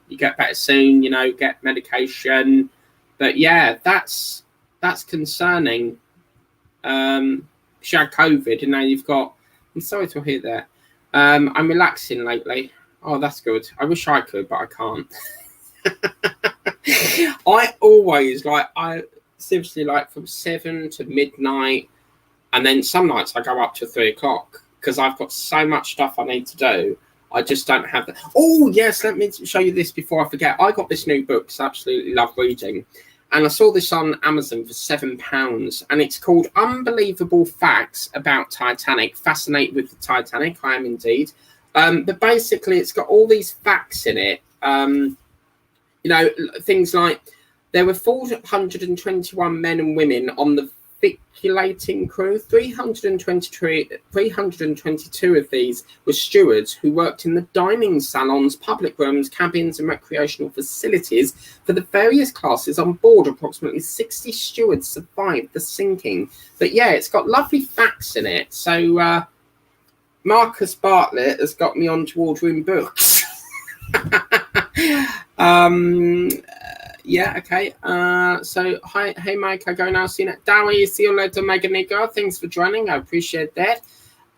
you get better soon, you know, get medication. But yeah, that's concerning. She had COVID and now you've got, I'm sorry to hear that. I'm relaxing lately. Oh, that's good. I wish I could, but I can't. I always seriously from 7 to midnight, and then some nights I go up to 3 o'clock. Because I've got so much stuff I need to do. I just don't have that. Oh, yes, let me show you this before I forget. I got this new book because I absolutely love reading. And I saw this on Amazon for £7. And it's called Unbelievable Facts About Titanic. Fascinated with the Titanic, I am indeed. But basically, it's got all these facts in it. You know, things like there were 421 men and women on the viculating crew. 322 of these were stewards who worked in the dining salons, public rooms, cabins and recreational facilities for the various classes on board. Approximately 60 stewards survived the sinking. But yeah, it's got lovely facts in it. So Marcus Bartlett has got me on to ordering books. Yeah, okay. So, hey, Mike, I go now. See you. Dowie, see you later, Mega Nigga. Thanks for joining. I appreciate that.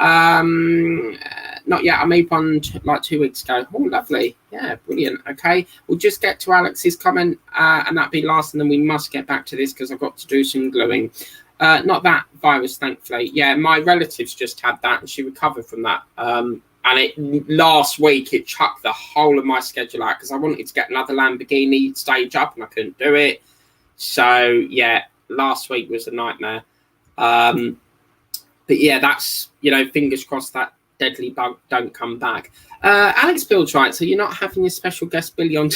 Not yet. I made one like 2 weeks ago. Oh, lovely. Yeah, brilliant. Okay, we'll just get to Alex's comment, and that'll be last, and then we must get back to this because I've got to do some gluing. Not that virus, thankfully. Yeah, my relatives just had that, and she recovered from that. And last week, it chucked the whole of my schedule out because I wanted to get another Lamborghini stage up and I couldn't do it. So, yeah, last week was a nightmare. But, yeah, that's, you know, fingers crossed that deadly bug don't come back. Alex Bill's right. So you're not having your special guest Billy on?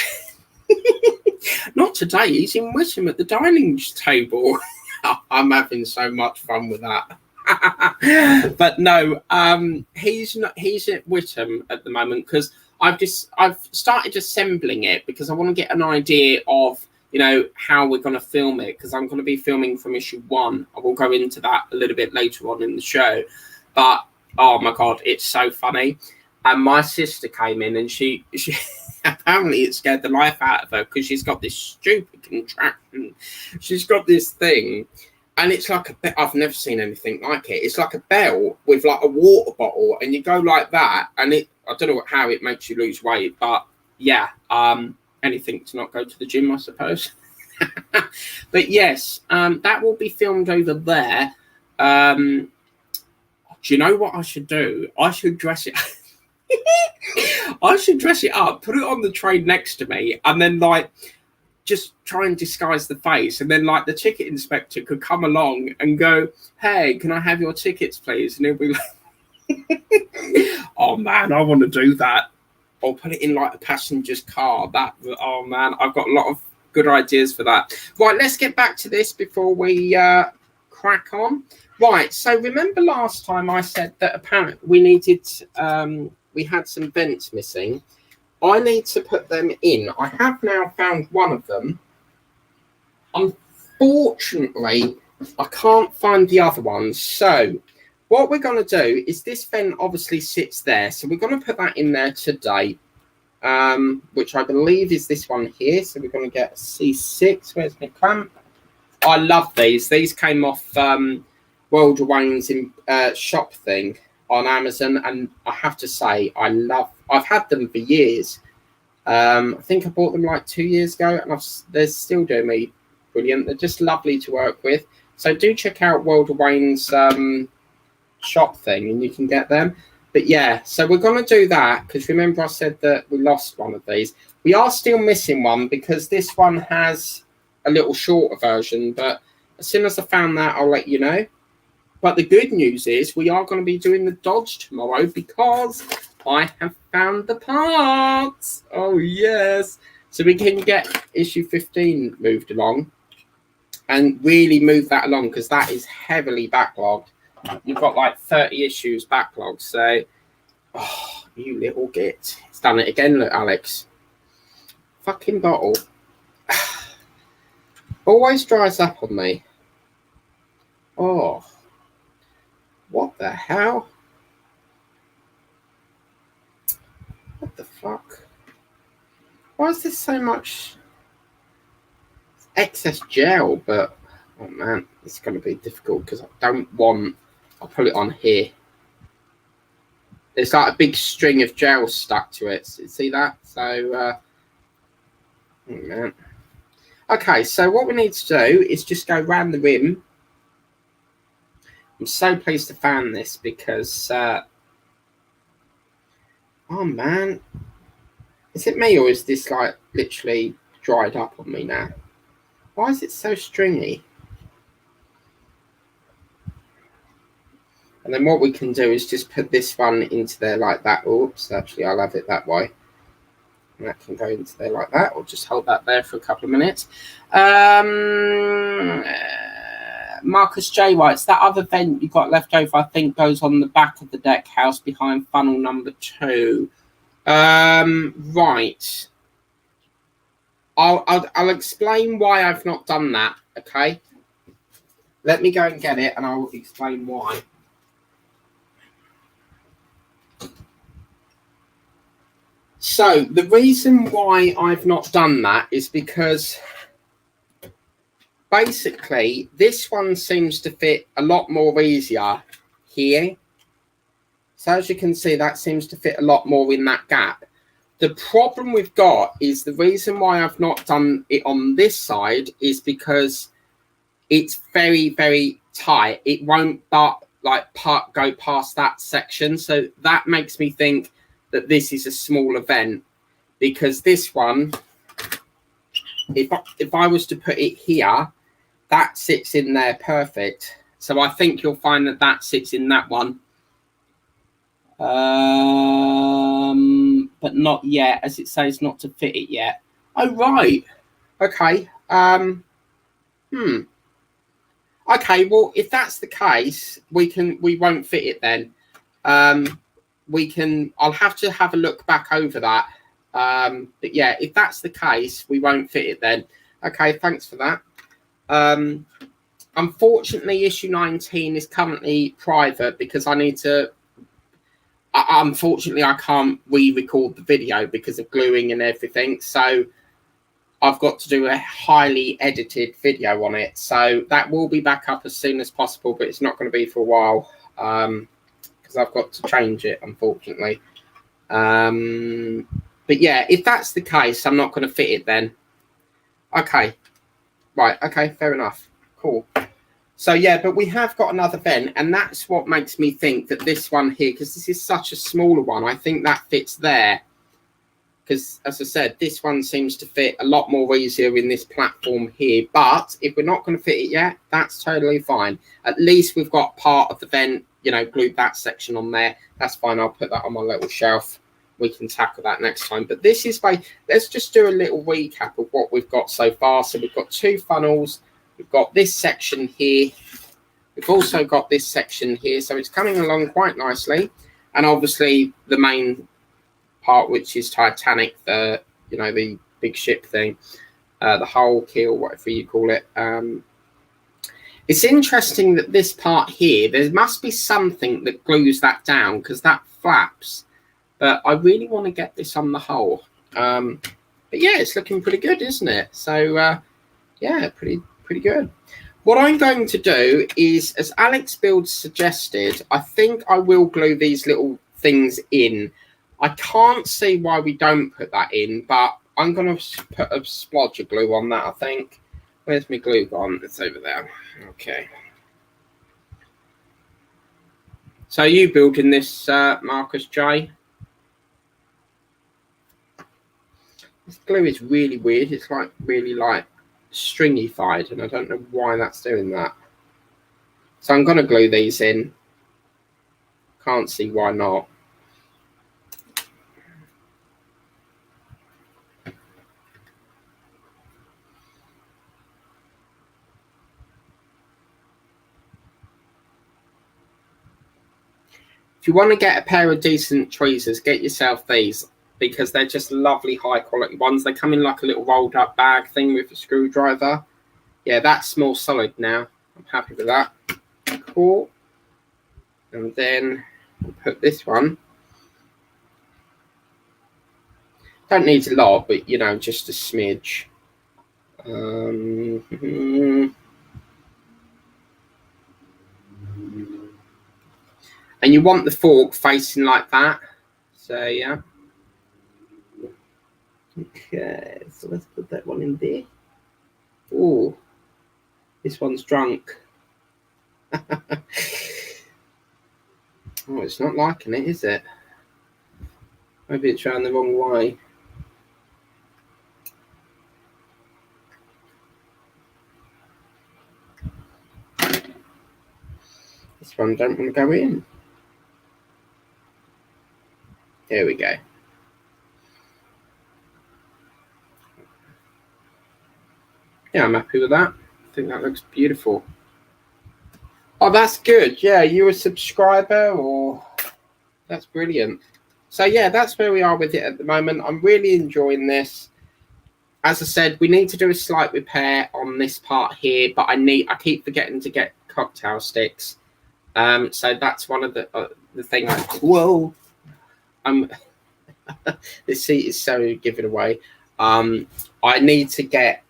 Not today. He's in Wisham at the dining table. I'm having so much fun with that. But no, he's at Witham at the moment because I've started assembling it because I want to get an idea of, you know, how we're going to film it because I'm going to be filming from issue 1. I will go into that a little bit later on in the show, but oh my god, it's so funny. And my sister came in and she Apparently it scared the life out of her because she's got this stupid contraption. She's got this thing, and it's like I've never seen anything like it. It's like a bell with like a water bottle, and you go like that, and I don't know how it makes you lose weight, but yeah, anything to not go to the gym, I suppose. But yes, that will be filmed over there. Do you know what I should do? I should dress it. I should dress it up, put it on the train next to me, and then like just try and disguise the face, and then like the ticket inspector could come along and go, "Hey, can I have your tickets, please?" And he'll be like, "Oh man, I want to do that." Or put it in like a passenger's car. Oh man, I've got a lot of good ideas for that. Right, let's get back to this before we crack on. Right, so remember last time I said that apparently we needed, we had some vents missing. I need to put them in. I have now found one of them. Unfortunately, I can't find the other ones. So what we're going to do is this vent obviously sits there. So we're going to put that in there today, which I believe is this one here. So we're going to get a C6. Where's my clamp? I love these. These came off World of Wayne's shop thing on Amazon, and I have to say I've had them for years. I think I bought them like 2 years ago, and they're still doing me brilliant. They're just lovely to work with. So do check out World of Wayne's shop thing, and you can get them. But yeah, so we're going to do that because remember I said that we lost one of these. We are still missing one because this one has a little shorter version, but as soon as I found that, I'll let you know. But the good news is we are going to be doing the Dodge tomorrow because I have found the parts. Oh, yes. So we can get issue 15 moved along and really move that along because that is heavily backlogged. You've got like 30 issues backlogged. So, oh, you little git. It's done it again, look, Alex. Fucking bottle. Always dries up on me. Oh. What the hell? What the fuck? Why is there so much excess gel? But, oh man, it's going to be difficult because I don't want... I'll put it on here. There's like a big string of gel stuck to it. See that? So, oh man. Okay, so what we need to do is just go round the rim. I'm so pleased to fan this because, oh man, is it me or is this like literally dried up on me now? Why is it so stringy? And then what we can do is just put this one into there like that. Oops, actually I'll have it that way. And that can go into there like that, or just hold that there for a couple of minutes. Marcus J. writes, that other vent you got left over, I think, goes on the back of the deck house behind funnel number 2. Right. I'll explain why I've not done that, okay? Let me go and get it, and I'll explain why. So, the reason why I've not done that is because... basically, this one seems to fit a lot more easier here. So as you can see, that seems to fit a lot more in that gap. The problem we've got is the reason why I've not done it on this side is because it's very, very tight. It won't go past that section. So that makes me think that this is a small event because this one, if I was to put it here, that sits in there perfect. So I think you'll find that that sits in that one. But not yet, as it says not to fit it yet. Oh, right. Okay. Okay, well, if that's the case, we won't fit it then. I'll have to have a look back over that. But yeah, if that's the case, we won't fit it then. Okay, thanks for that. Unfortunately, issue 19 is currently private because I unfortunately, I can't re-record the video because of gluing and everything. So I've got to do a highly edited video on it. So that will be back up as soon as possible, but it's not going to be for a while because I've got to change it, unfortunately. But yeah, if that's the case, I'm not going to fit it then. Okay. Right. Okay. Fair enough. Cool. So yeah, but we have got another vent, and that's what makes me think that this one here, because this is such a smaller one, I think that fits there. Because as I said, this one seems to fit a lot more easier in this platform here. But if we're not going to fit it yet, that's totally fine. At least we've got part of the vent, you know, glued that section on there. That's fine. I'll put that on my little shelf. We can tackle that next time. But this is by, let's just do a little recap of what we've got so far. So we've got 2 funnels. We've got this section here. We've also got this section here. So it's coming along quite nicely. And obviously the main part, which is Titanic, the, you know, the big ship thing, the hull, keel, whatever you call it. It's interesting that this part here, there must be something that glues that down because that flaps. But I really want to get this on the hull. But yeah, it's looking pretty good, isn't it? So yeah, pretty good. What I'm going to do is, as Alex Builds suggested, I think I will glue these little things in. I can't see why we don't put that in, but I'm going to put a splodge of glue on that, I think. Where's my glue gone? It's over there. Okay. So are you building this, Marcus J? This glue is really weird. It's like really like stringified, and I don't know why that's doing that. So I'm going to glue these in. Can't see why not. If you want to get a pair of decent tweezers, get yourself these, because they're just lovely high quality ones. They come in like a little rolled up bag thing with a screwdriver. Yeah, that's more solid now. I'm happy with that. Cool. And then we'll put this one. Don't need a lot, but you know, just a smidge. And you want the fork facing like that. So yeah. Okay, so let's put that one in there. Oh, this one's drunk. Oh, it's not liking it, is it? Maybe it's round the wrong way. This one don't want to go in. There we go. Yeah, I'm happy with that. I think that looks beautiful. Oh, that's good. Yeah, you a subscriber, or that's brilliant. So yeah, that's where we are with it at the moment. I'm really enjoying this. As I said, we need to do a slight repair on this part here, but I keep forgetting to get cocktail sticks. So that's one of the thing. Whoa, this seat is so given away. I need to get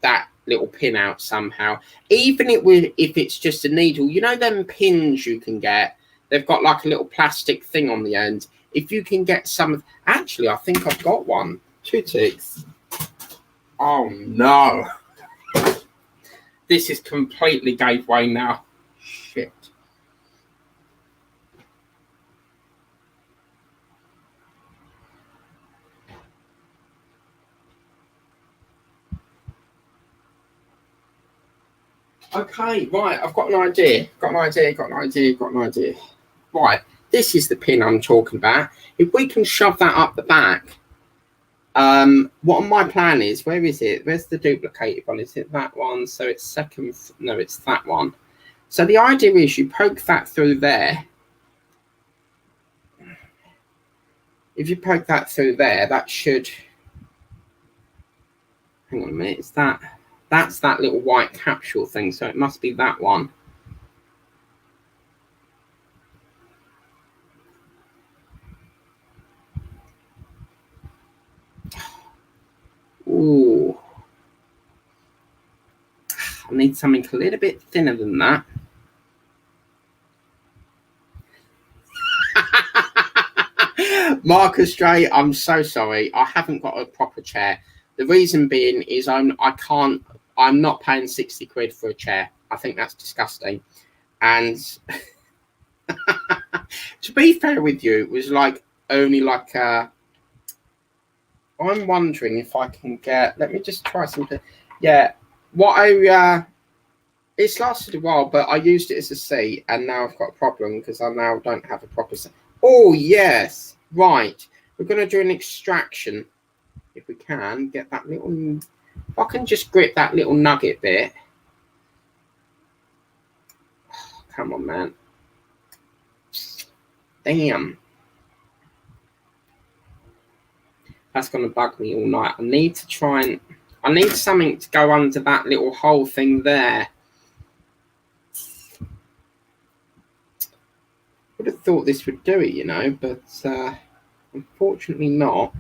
that little pin out somehow, even if it's just a needle. You know them pins you can get, they've got like a little plastic thing on the end. If you can get some of, actually I think I've got one. 2 ticks. Oh no, this is completely gave way now. Shit. Okay, right, I've got an idea. Got an idea. Right, this is the pin I'm talking about. If we can shove that up the back, what my plan is, where is it? Where's the duplicated one? Is it that one? So it's second, no, it's that one. So the idea is you poke that through there. If you poke that through there, that should, hang on a minute, it's that's that little white capsule thing, so it must be that one. I need something a little bit thinner than that. Marcus Dre, I'm so sorry. I haven't got a proper chair. The reason being is I'm not paying 60 quid for a chair. I think that's disgusting. And to be fair with you, it was like only like I'm wondering if I can get, let me just try something. Yeah, it's lasted a while, but I used it as a seat, and now I've got a problem because I now don't have a proper seat. Oh, yes. Right. We're going to do an extraction. If we can, get that little... If I can just grip that little nugget bit. Oh, come on, man. Damn. That's going to bug me all night. I need to try and... I need something to go under that little hole thing there. Would have thought this would do it, you know, but unfortunately not.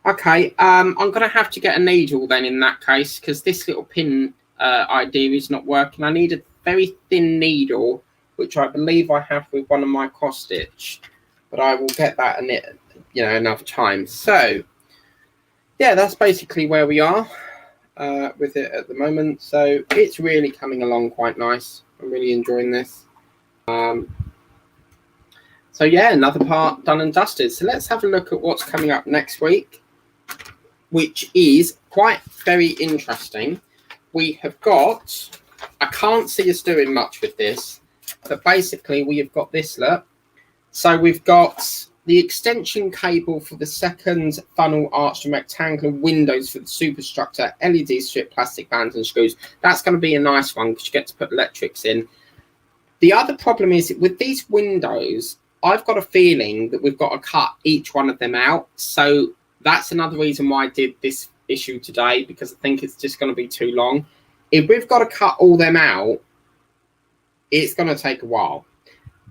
Okay, I'm going to have to get a needle then in that case, because this little pin idea is not working. I need a very thin needle, which I believe I have with one of my cross stitch, but I will get that in it, you know, another time. So, yeah, that's basically where we are with it at the moment. So it's really coming along quite nice. I'm really enjoying this. So yeah, another part done and dusted. So let's have a look at what's coming up next week, which is quite very interesting. We have got, I can't see us doing much with this, but basically we have got this look. So we've got the extension cable for the second funnel arched and rectangular windows for the superstructure, LED strip, plastic bands and screws. That's going to be a nice one because you get to put electrics in. The other problem is with these windows, I've got a feeling that we've got to cut each one of them out. So that's another reason why I did this issue today, because I think it's just going to be too long. If we've got to cut all them out, it's going to take a while.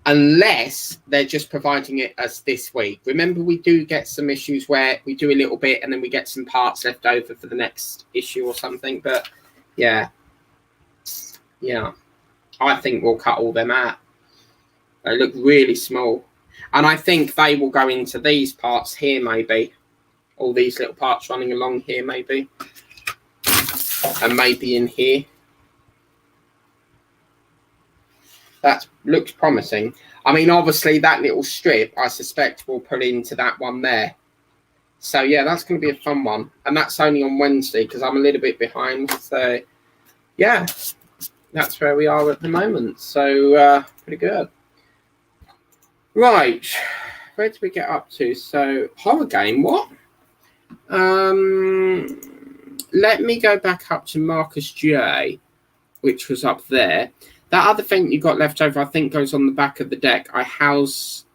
Unless they're just providing it as this week. Remember, we do get some issues where we do a little bit and then we get some parts left over for the next issue or something. But yeah, I think we'll cut all them out. They look really small. And I think they will go into these parts here, maybe. All these little parts running along here, maybe. And maybe in here. That looks promising. I mean, obviously, that little strip, I suspect, will pull into that one there. So, yeah, that's going to be a fun one. And that's only on Wednesday, because I'm a little bit behind. So, yeah, that's where we are at the moment. So, pretty good. Right, where did we get up to? So, horror game, what? Let me go back up to Marcus J, which was up there. That other thing you got left over, I think, goes on the back of the deck. I house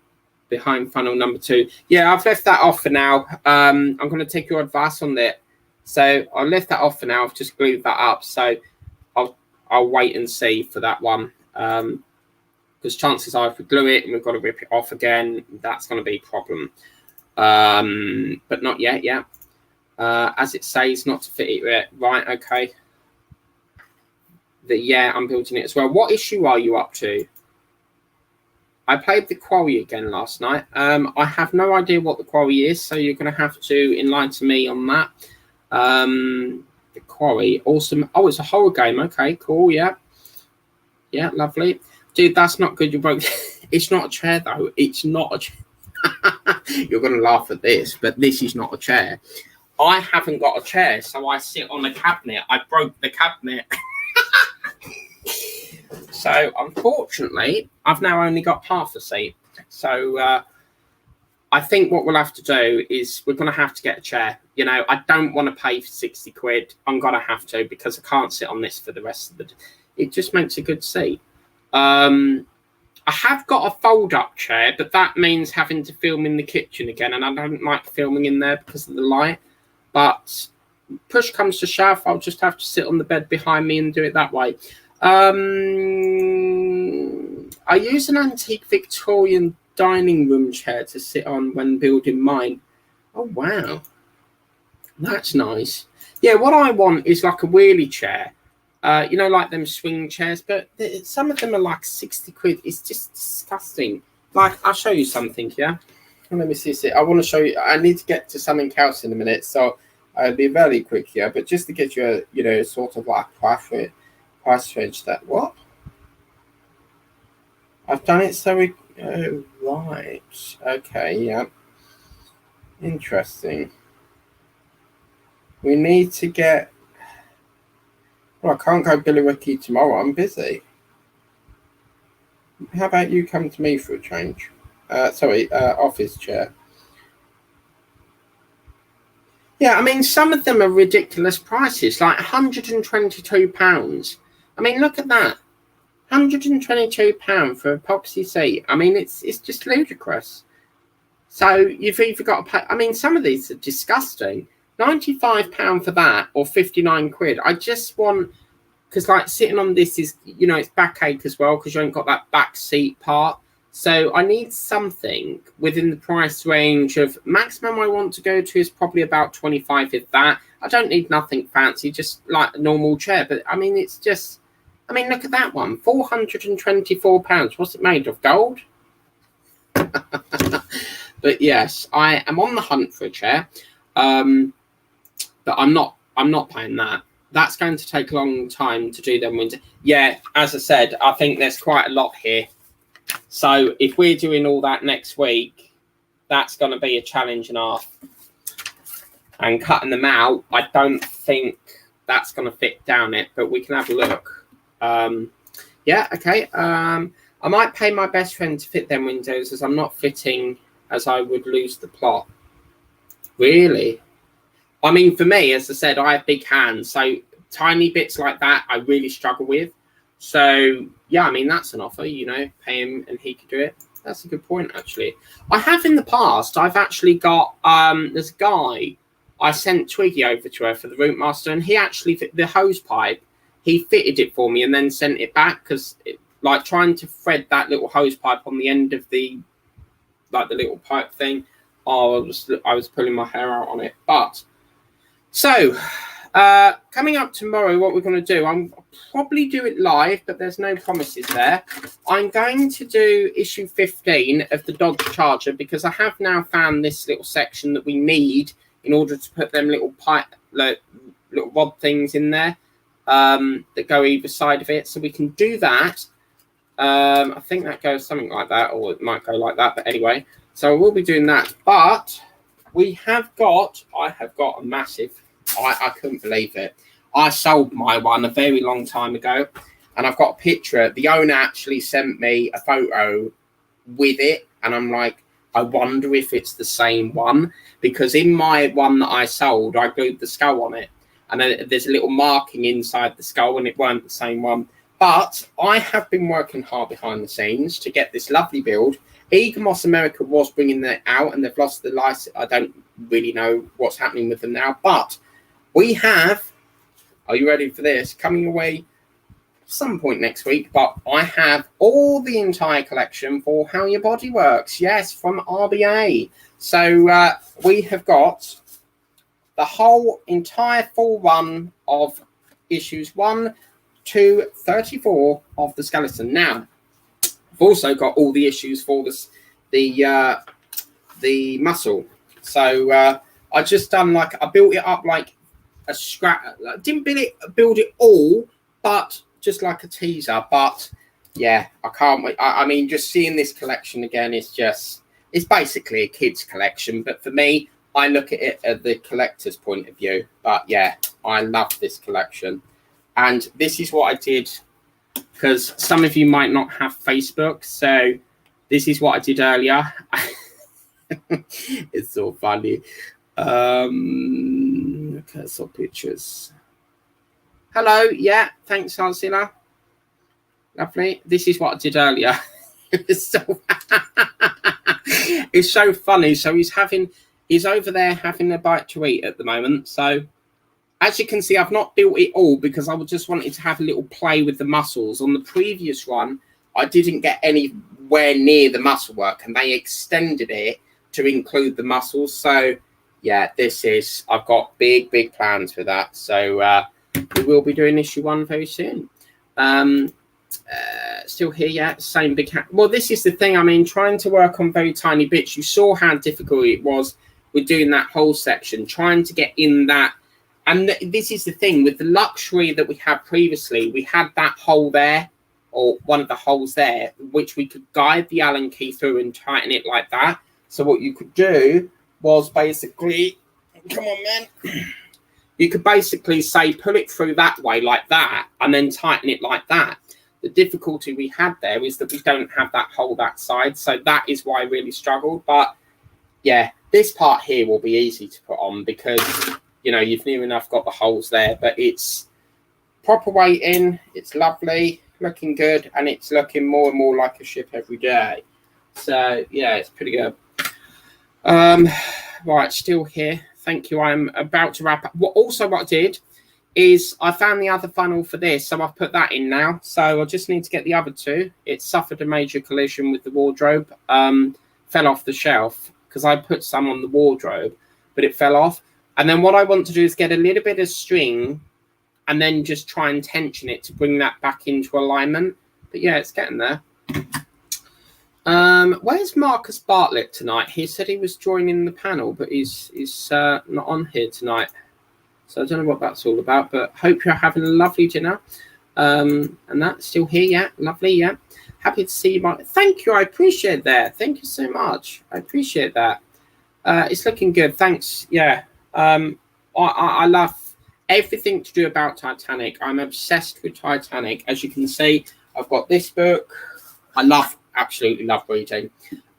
behind funnel number 2. Yeah, I've left that off for now. I'm going to take your advice on that. So I'll lift that off for now. I've just glued that up. So I'll wait and see for that one. Because chances are if we glue it and we've got to rip it off again, that's going to be a problem. But not yet, yeah. As it says, not to fit it yet. Right, okay. Yeah, I'm building it as well. What issue are you up to? I played the quarry again last night. I have no idea what the quarry is, so you're going to have to enlighten me on that. The quarry, awesome. Oh, it's a horror game. Okay, cool. Yeah, yeah, lovely. Dude, that's not good. You broke. It's not a chair though. It's not a chair. You're going to laugh at this, but this is not a chair. I haven't got a chair, so I sit on a cabinet. I broke the cabinet. So, unfortunately, I've now only got half a seat. So, I think what we'll have to do is we're going to have to get a chair. You know, I don't want to pay for 60 quid. I'm going to have to because I can't sit on this for the rest of the day. It just makes a good seat. I have got a fold-up chair, but that means having to film in the kitchen again, and I don't like filming in there because of the light. But push comes to shove, I'll just have to sit on the bed behind me and do it that way. I use an antique Victorian dining room chair to sit on when building mine. Oh, wow. That's nice. Yeah, what I want is like a wheelie chair. You know, like them swing chairs, but some of them are like 60 quid. It's just disgusting. Like, I'll show you something, yeah? Let me see. I want to show you. I need to get to something else in a minute, so I'll be very quick here. But just to get you a, you know, sort of like price range that, what? I've done it so we, oh, right. Okay, yeah. Interesting. We need to get, well, I can't go Billericay tomorrow. I'm busy. How about you come to me for a change? Office chair. Yeah, I mean, some of them are ridiculous prices, like £122. I mean, look at that. £122 for a epoxy seat. I mean, it's just ludicrous. So you've either got to pay, I mean, some of these are disgusting. £95 for that or 59 quid. I just want, because like sitting on this is, you know, it's backache as well because you ain't got that back seat part. So I need something within the price range of maximum I want to go to is probably about 25 if that. I don't need nothing fancy, just like a normal chair. But I mean, it's just, I mean, look at that one, £424. What's it made of? Gold? But yes, I am on the hunt for a chair. But I'm not paying that. That's going to take a long time to do them. Yeah, as I said, I think there's quite a lot here. So if we're doing all that next week, that's going to be a challenge and a half. And cutting them out, I don't think that's going to fit down it, but we can have a look. Yeah, okay. I might pay my best friend to fit them windows as I'm not fitting as I would lose the plot. Really? I mean, for me, as I said, I have big hands, so tiny bits like that I really struggle with. So, yeah, I mean, that's an offer, you know, pay him and he could do it. That's a good point, actually. I have in the past, I've actually got, there's a guy, I sent Twiggy over to her for the Route Master, and he actually, the hose pipe, he fitted it for me and then sent it back because, like, trying to thread that little hose pipe on the end of the, like, the little pipe thing, I was pulling my hair out on it. But, so, coming up tomorrow, what we're going to do, I'm probably do it live, but there's no promises there. I'm going to do issue 15 of the Dodge Charger because I have now found this little section that we need in order to put them little pipe, little rod things in there that go either side of it. So we can do that. I think that goes something like that, or it might go like that. But anyway, so we'll be doing that. But I have got a massive, I couldn't believe it. I sold my one a very long time ago, and I've got a picture. The owner actually sent me a photo with it, and I'm like, I wonder if it's the same one, because in my one that I sold, I glued the skull on it, and then there's a little marking inside the skull, and it weren't the same one. But I have been working hard behind the scenes to get this lovely build. Egamos America was bringing that out, and they've lost the license. I don't really know what's happening with them now, but we have, are you ready for this? Coming away some point next week, but I have all the entire collection for How Your Body Works. Yes, from RBA. So we have got the whole entire full run of issues 1 to 34 of the skeleton. Now, I've also got all the issues for this, the muscle. So I just done like, I built it up like a scrap. I didn't build it all, but just like a teaser. But yeah, I can't wait. I mean, just seeing this collection again is just, it's basically a kid's collection, but for me, I look at it at the collector's point of view. But yeah, I love this collection. And this is what I did, because some of you might not have Facebook, so this is what I did earlier. It's so funny. Okay, so pictures. Hello, yeah, thanks, Arzilla. Lovely. This is what I did earlier. It's so funny. So he's over there having a bite to eat at the moment. So as you can see, I've not built it all because I just wanted to have a little play with the muscles. On the previous one, I didn't get anywhere near the muscle work, and they extended it to include the muscles. So yeah, I've got big plans for that. So we will be doing issue 1 very soon. Still here, yeah, same big hat. Well, this is the thing. I mean, trying to work on very tiny bits. You saw how difficult it was with doing that whole section, trying to get in that. And this is the thing with the luxury that we had previously. We had that hole there, or one of the holes there, which we could guide the Allen key through and tighten it like that. So what you could do was basically, come on, man. You could basically say, pull it through that way like that, and then tighten it like that. The difficulty we had there is that we don't have that hole that side. So that is why I really struggled. But yeah, this part here will be easy to put on because, you know, you've near enough got the holes there. But it's proper weight in. It's lovely, looking good. And it's looking more and more like a ship every day. So yeah, it's pretty good. Right, still here. Thank you. I'm about to wrap up. What I did is I found the other funnel for this, so I've put that in now. So I just need to get the other two. It suffered a major collision with the wardrobe, fell off the shelf because I put some on the wardrobe, but it fell off. And then what I want to do is get a little bit of string and then just try and tension it to bring that back into alignment. But yeah, it's getting there. Where's Marcus Bartlett tonight? He said he was joining the panel, but he's not on here tonight. So I don't know what that's all about, but hope you're having a lovely dinner. And that's still here, yeah, lovely, yeah. Happy to see you, Mark. Thank you, I appreciate that. Thank you so much. I appreciate that. It's looking good, thanks, yeah. I love everything to do about Titanic. I'm obsessed with Titanic. As you can see, I've got this book. I absolutely love reading.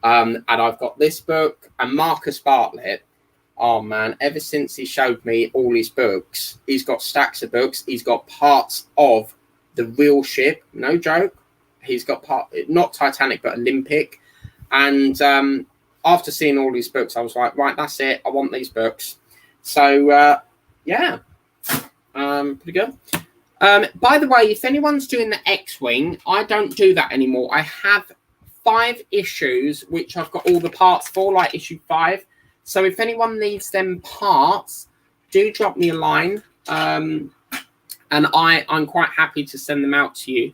And I've got this book and Marcus Bartlett. Oh man, ever since he showed me all his books, he's got stacks of books. He's got parts of the real ship, no joke. He's got not Titanic, but Olympic. And after seeing all these books, I was like, right, that's it. I want these books. So yeah, pretty good. By the way, if anyone's doing the X-Wing, I don't do that anymore. I have 5 issues, which I've got all the parts for, like issue 5. So if anyone needs them parts, do drop me a line. And I'm quite happy to send them out to you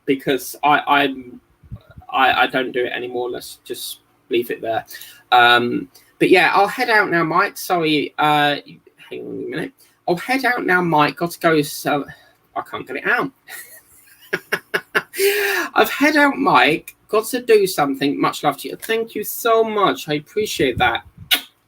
because I don't do it anymore. Let's just leave it there. But yeah, I'll head out now, Mike. Sorry, hang on a minute. I'll head out now, Mike. Got to go. So I can't get it out. I've head out, Mike. Got to do something. Much love to you. Thank you so much. I appreciate that.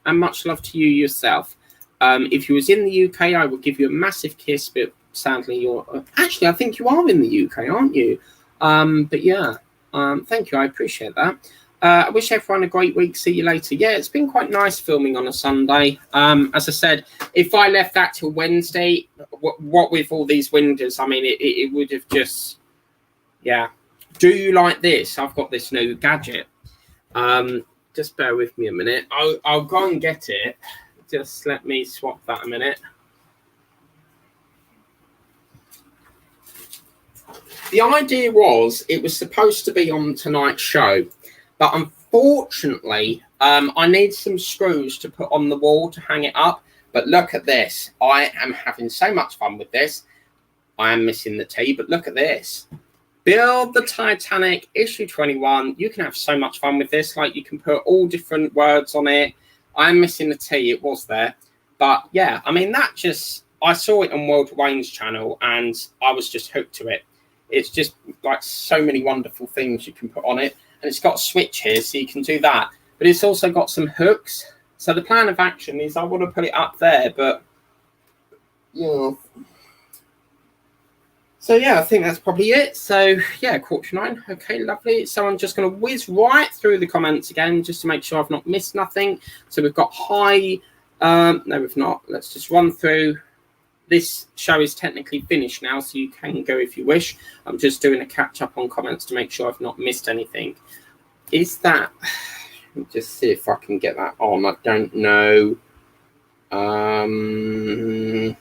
And much love to you yourself. If you was in the UK, I would give you a massive kiss. But sadly, you're... actually, I think you are in the UK, aren't you? But yeah, thank you. I appreciate that. I wish everyone a great week. See you later. Yeah, it's been quite nice filming on a Sunday. As I said, if I left that till Wednesday, what with all these windows, I mean, it would have just... yeah. Do you like this? I've got this new gadget. Just bear with me a minute. I'll go and get it. Just let me swap that a minute. The idea was it was supposed to be on tonight's show, but unfortunately, I need some screws to put on the wall to hang it up. But look at this. I am having so much fun with this. I am missing the T, but look at this. Build the Titanic, issue 21. You can have so much fun with this. Like, you can put all different words on it. I'm missing the T. It was there. But, yeah, I mean, that just... I saw it on World Wayne's channel, and I was just hooked to it. It's just, like, so many wonderful things you can put on it. And it's got a switch here, so you can do that. But it's also got some hooks. So the plan of action is I want to put it up there, but... yeah... so, yeah, I think that's probably it. So, yeah, 8:45. Okay, lovely. So I'm just going to whiz right through the comments again just to make sure I've not missed nothing. So we've got hi. No, we've not. Let's just run through. This show is technically finished now, so you can go if you wish. I'm just doing a catch-up on comments to make sure I've not missed anything. Is that... let me just see if I can get that on. I don't know. I'm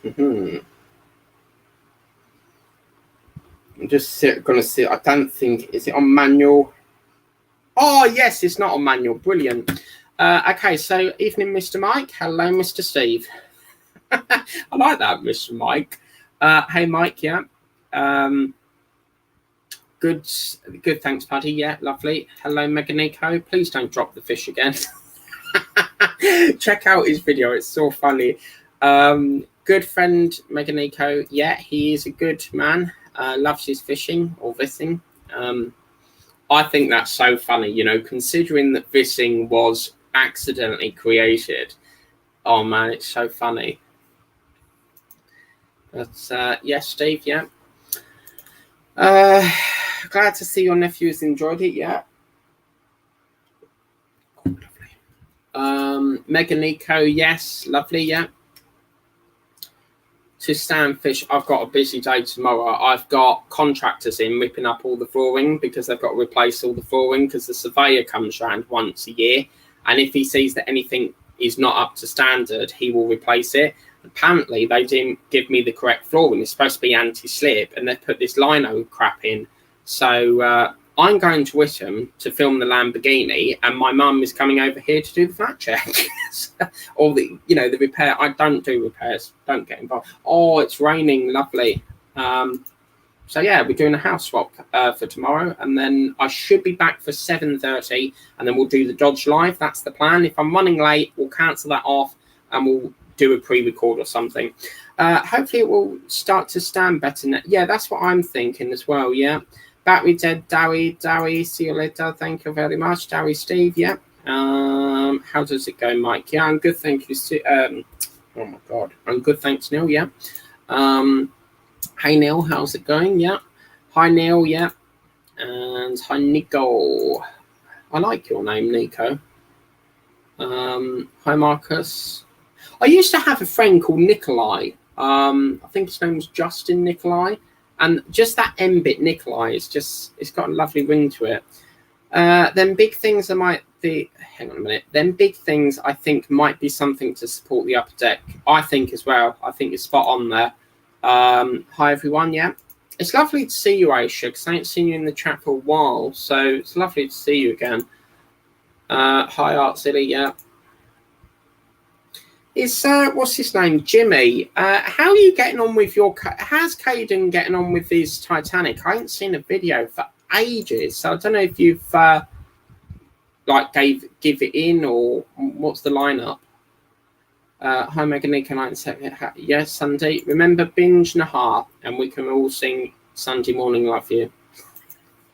just going to see. I don't think... is it on manual? Oh, yes, it's not on manual. Brilliant. Okay, so evening, Mr. Mike. Hello, Mr. Steve. I like that, Mr. Mike. Hey, Mike. Yeah. Good. Thanks, Paddy. Yeah, lovely. Hello, Meganico. Please don't drop the fish again. Check out his video. It's so funny. Good friend, Meganico. Yeah, he is a good man. Loves his fishing or vissing. I think that's so funny, you know, considering that vissing was accidentally created. Oh man, it's so funny. But yes, Steve, yeah. Glad to see your nephews enjoyed it, yeah. Meganico, yes, lovely, yeah. To stand fish, I've got a busy day tomorrow. I've got contractors in ripping up all the flooring because they've got to replace all the flooring because the surveyor comes around once a year, and if he sees that anything is not up to standard, he will replace it. Apparently, they didn't give me the correct flooring. It's supposed to be anti-slip, and they've put this lino crap in. So I'm going to Witham to film the Lamborghini, and my mum is coming over here to do the flat check. Or the, you know, the repair. I don't do repairs. Don't get involved. Oh, it's raining. Lovely. So yeah, we're doing a house swap for tomorrow, and then I should be back for 7:30, and then we'll do the Dodge Live. That's the plan. If I'm running late, we'll cancel that off, and we'll do a pre-record or something. Hopefully, it will start to stand better now. Yeah, that's what I'm thinking as well. Yeah. Battery dead, Dowie, see you later. Thank you very much, Dowie, Steve. Yeah. How does it go, Mike? Yeah, I'm good, thank you. Oh my God, I'm good, thanks, Neil. Yeah. Hey Neil, how's it going? Yeah. Hi Neil. Yeah. And hi Nico. I like your name, Nico. Hi Marcus. I used to have a friend called Nikolai. I think his name was Justin Nikolai. And just that M bit Nikolai is just, it's got a lovely ring to it. Then big things hang on a minute. Then big things I think might be something to support the upper deck. I think as well. I think it's spot on there. Hi everyone, yeah. It's lovely to see you, Aisha, because I ain't seen you in the chat for a while. So it's lovely to see you again. Hi Art Silly, yeah. Is what's his name, Jimmy? How are you getting on with your? How's Caden getting on with his Titanic? I haven't seen a video for ages, so I don't know if you've like give it in or what's the lineup. Hi Meganic and I yes, Sunday. Remember binge Nahar, and we can all sing Sunday Morning Love You.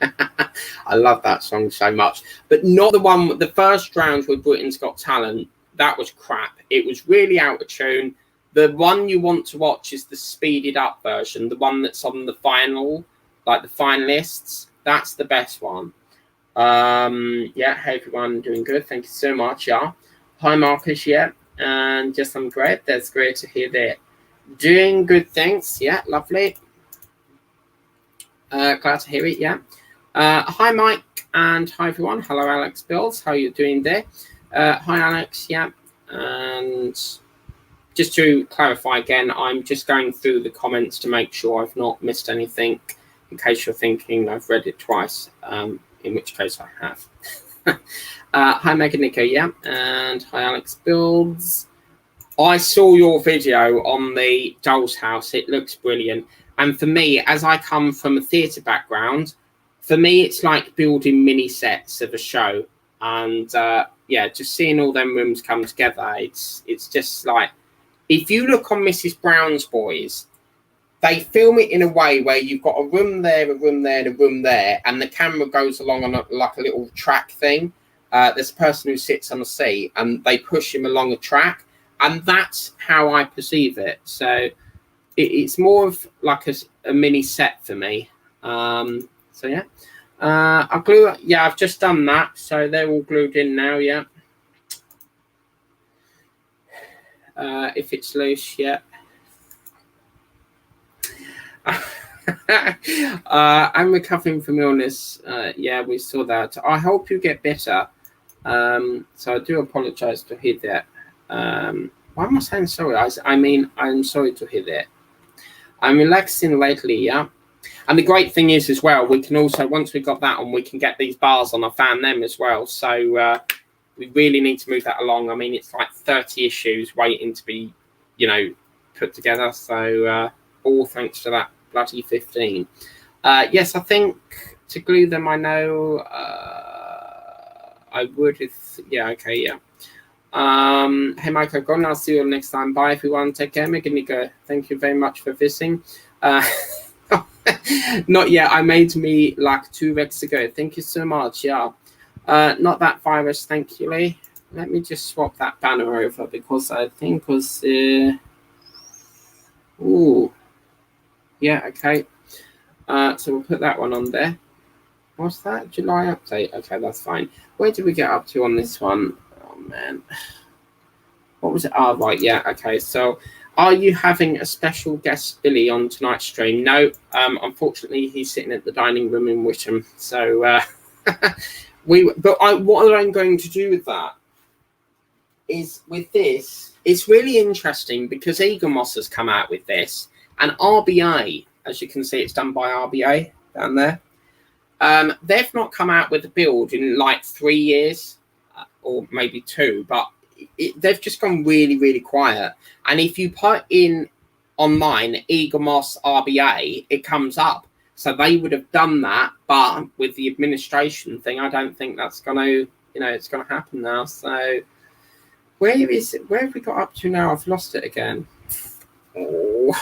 I love that song so much, but not the one. The first round with Britain's Got Talent. That was crap. It was really out of tune. The one you want to watch is the speeded up version, the one that's on the final, like the finalists. That's the best one. Yeah, hey everyone, doing good. Thank you so much. Yeah. Hi Marcus, yeah. And just I'm great. That's great to hear that. Doing good, thanks. Yeah, lovely. Glad to hear it, yeah. Hi Mike and hi everyone. Hello Alex Bills. How are you doing there? Hi Alex, yeah, and just to clarify again, I'm just going through the comments to make sure I've not missed anything, in case you're thinking I've read it twice, in which case I have. Hi Megan Nico, yeah, and hi Alex Builds. I saw your video on the Doll's House, it looks brilliant, and for me, as I come from a theatre background, for me it's like building mini sets of a show, and yeah, just seeing all them rooms come together, it's just like, if you look on Mrs. Brown's Boys, they film it in a way where you've got a room there, a room there, and a room there, and the camera goes along on like a little track thing. There's a person who sits on a seat, and they push him along a track, and that's how I perceive it. So it's more of like a mini set for me. So yeah. I've just done that, so they're all glued in now, yeah. If it's loose, yeah. I'm recovering from illness. Yeah, we saw that. I hope you get better. So I do apologize to hear that. Why am I saying sorry? I mean, I'm sorry to hear that. I'm relaxing lately, yeah. And the great thing is as well, we can also, once we've got that on, we can get these bars on. I found them as well. So we really need to move that along. I mean, it's like 30 issues waiting to be, you know, put together. So all thanks to that bloody 15. Yes, I think to glue them, I know I would if, yeah, okay, yeah. Hey, Michael, gone. I'll see you all next time. Bye, everyone. Take care. Meganika, thank you very much for visiting. Not yet. I made me like 2 weeks ago. Thank you so much. Yeah. Not that virus. Thank you, Lee. Let me just swap that banner over because I think it was. Ooh. Yeah. Okay. So we'll put that one on there. What's that? July update. Okay, that's fine. Where did we get up to on this one? Oh man. What was it? Oh, right. Yeah. Okay. So, are you having a special guest Billy on tonight's stream? No. Unfortunately, he's sitting at the dining room in Wisham. So, what I'm going to do with that is with this. It's really interesting because Eaglemoss has come out with this, and RBA, as you can see, it's done by RBA down there. They've not come out with a build in like 3 years, or maybe 2, but they've just gone really, really quiet. And if you put in online Eaglemoss RBA, it comes up. So they would have done that, but with the administration thing, I don't think that's going to, it's going to happen now. So where is it? Where have we got up to now? I've lost it again. Oh,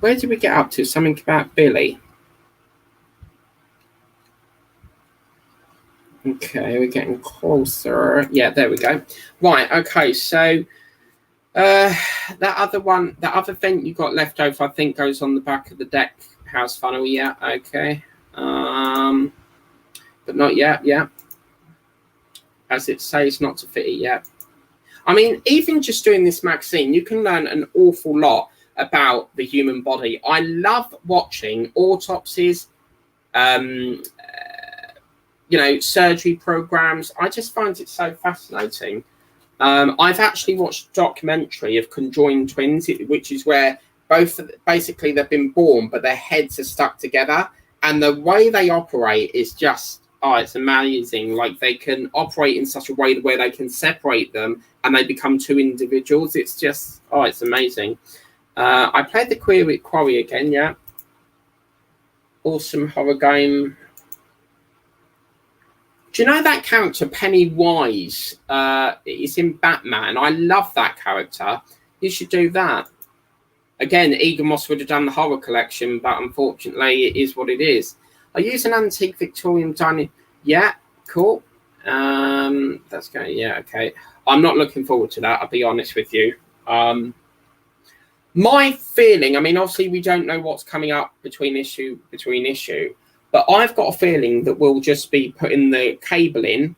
where did we get up to? Something about Billy. Okay, we're getting closer. Yeah, there we go. Right, okay, so that other vent you got left over, I think, goes on the back of the deck house funnel. Yeah, okay. But not yet, yeah. As it says, not to fit it yet. I mean, even just doing this magazine, you can learn an awful lot about the human body. I love watching autopsies, surgery programs. I just find it so fascinating. I've actually watched a documentary of conjoined twins, which is where both basically they've been born, but their heads are stuck together. And the way they operate is just, it's amazing. Like they can operate in such a way where they can separate them and they become 2 individuals. It's just, it's amazing. I played the Quarry again, yeah. Awesome horror game. Do you know that character, Pennywise, is in Batman? I love that character. You should do that. Again, Eaglemoss would have done the horror collection, but unfortunately, it is what it is. I use an antique Victorian dining. Yeah, cool. That's going. Yeah, okay. I'm not looking forward to that. I'll be honest with you. My feeling. I mean, obviously, we don't know what's coming up between issue. But I've got a feeling that we'll just be putting the cable in,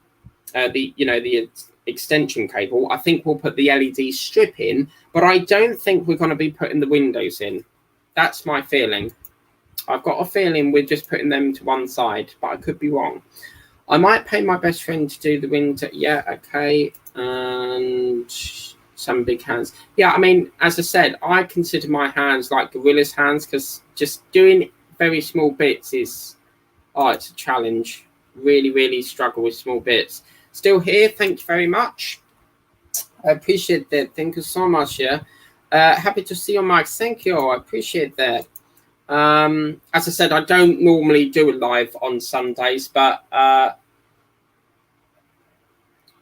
the extension cable. I think we'll put the LED strip in, but I don't think we're going to be putting the windows in. That's my feeling. I've got a feeling we're just putting them to one side, but I could be wrong. I might pay my best friend to do the window. Yeah, okay. And some big hands. Yeah, I mean, as I said, I consider my hands like gorilla's hands because just doing very small bits is... it's a challenge. Really, really struggle with small bits. Still here. Thank you very much. I appreciate that. Thank you so much. Yeah. Happy to see you, Mike. Thank you. I appreciate that. As I said, I don't normally do a live on Sundays, but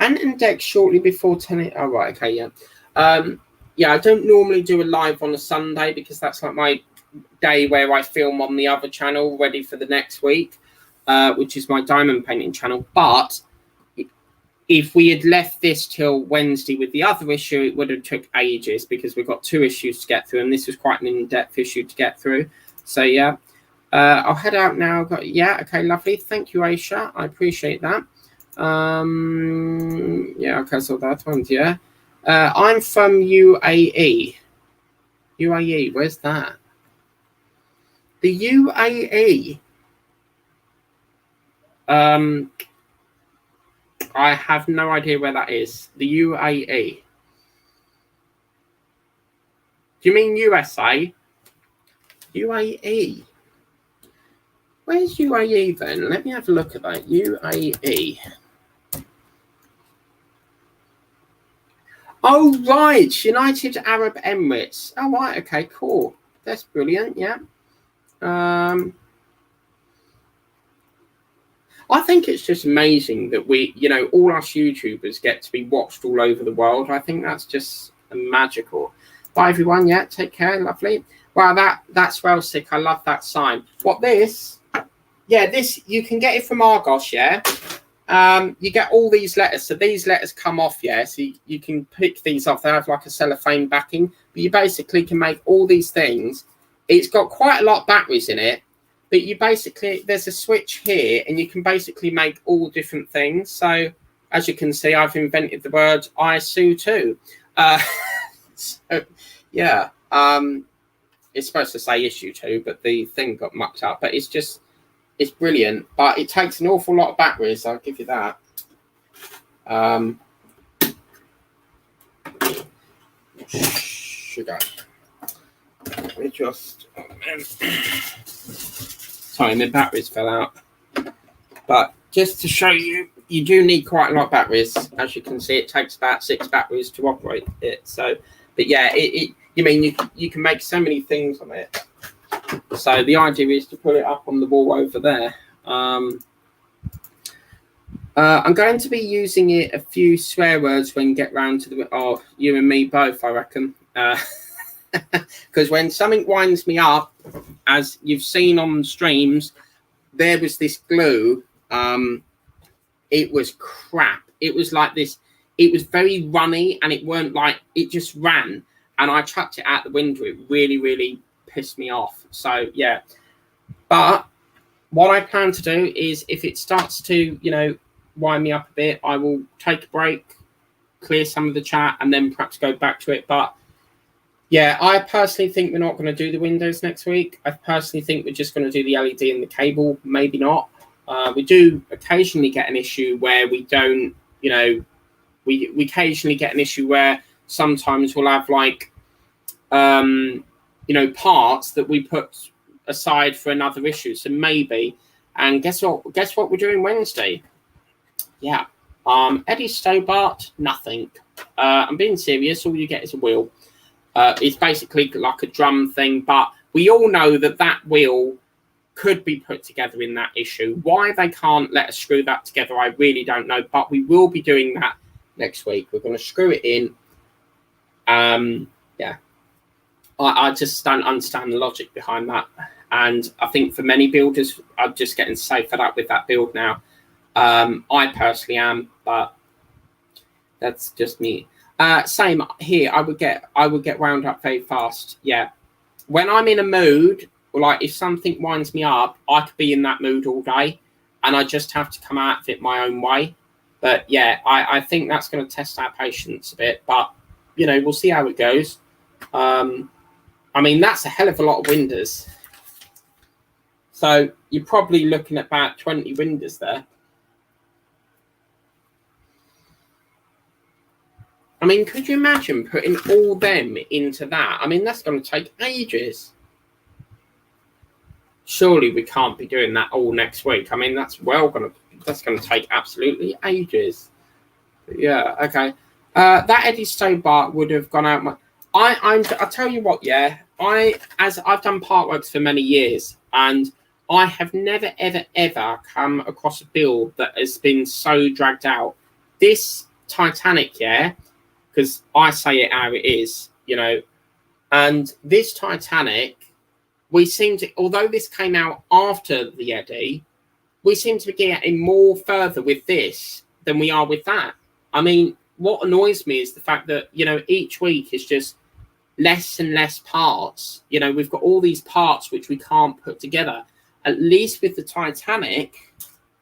and index shortly before 10. Oh, right. Okay. Yeah. Yeah. I don't normally do a live on a Sunday because that's like my day where I film on the other channel ready for the next week, which is my diamond painting channel. But if we had left this till Wednesday with the other issue, it would have took ages because we've got 2 issues to get through, and this was quite an in-depth issue to get through. So yeah, I'll head out now. Yeah, okay, lovely. Thank you, Aisha. I appreciate that. Yeah, okay, so that one, yeah. I'm from UAE. UAE, where's that? The UAE. I have no idea where that is. The UAE. Do you mean USA? UAE. Where's UAE then? Let me have a look at that. UAE. Oh, right. United Arab Emirates. Oh, right. Okay, cool. that's brilliant. Yeah. I think it's just amazing that we, you know, all us YouTubers get to be watched all over the world. I think that's just magical. Bye everyone. Yeah, take care. Lovely. Wow, that's well sick. I love that sign. What this? Yeah, this you can get it from Argos. Yeah. You get all these letters. So these letters come off. Yeah. So you can pick these off. They have like a cellophane backing, but you basically can make all these things. It's got quite a lot of batteries in it. But you basically, there's a switch here and you can basically make all different things. So as you can see, I've invented the word I sue too. So yeah, it's supposed to say issue two, but the thing got mucked up. But it's brilliant. But it takes an awful lot of batteries, I'll give you that. Sugar. We just... Sorry, my batteries fell out. But just to show you, you do need quite a lot of batteries. As you can see, it takes about 6 batteries to operate it. So, but yeah, you mean you can make so many things on it. So the idea is to put it up on the wall over there. I'm going to be using it a few swear words when get round to the... Oh, you and me both, I reckon. Because when something winds me up, as you've seen on streams, there was this glue. It was crap. It was like this. It was very runny, and it weren't like it just ran. And I chucked it out the window. It really, really pissed me off. So yeah. But what I plan to do is, if it starts to, you know, wind me up a bit, I will take a break, clear some of the chat, and then perhaps go back to it. But yeah, I personally think we're not going to do the windows next week. I personally think we're just going to do the LED and the cable. Maybe not. We do occasionally get an issue where we don't, you know, we occasionally get an issue where sometimes we'll have like, you know, parts that we put aside for another issue. So maybe, and guess what we're doing Wednesday? Yeah. Eddie Stobart, nothing. I'm being serious. All you get is a wheel. It's basically like a drum thing, but we all know that wheel could be put together in that issue. Why they can't let us screw that together, I really don't know, but we will be doing that next week. We're going to screw it in. Yeah, I just don't understand the logic behind that. And I think for many builders, I'm just getting so fed up with that build now. I personally am, but that's just me. Same here. I would get wound up very fast. Yeah, when I'm in a mood, or like if something winds me up, I could be in that mood all day, and I just have to come out of it my own way. But yeah, I think that's going to test our patience a bit. But you know, we'll see how it goes. I mean, that's a hell of a lot of windows. So you're probably looking at about 20 windows there. I mean, could you imagine putting all them into that? I mean, that's going to take ages. Surely we can't be doing that all next week. I mean, that's going to take absolutely ages. But yeah, okay. That Eddie Stobart would have gone out. I'll tell you what. Yeah, I've done Partworks for many years, and I have never ever come across a build that has been so dragged out. This Titanic, yeah. Because I say it how it is, you know. And this Titanic, we seem to, although this came out after the Eddie, we seem to be getting more further with this than we are with that. I mean, what annoys me is the fact that, you know, each week is just less and less parts. You know, we've got all these parts which we can't put together. At least with the Titanic,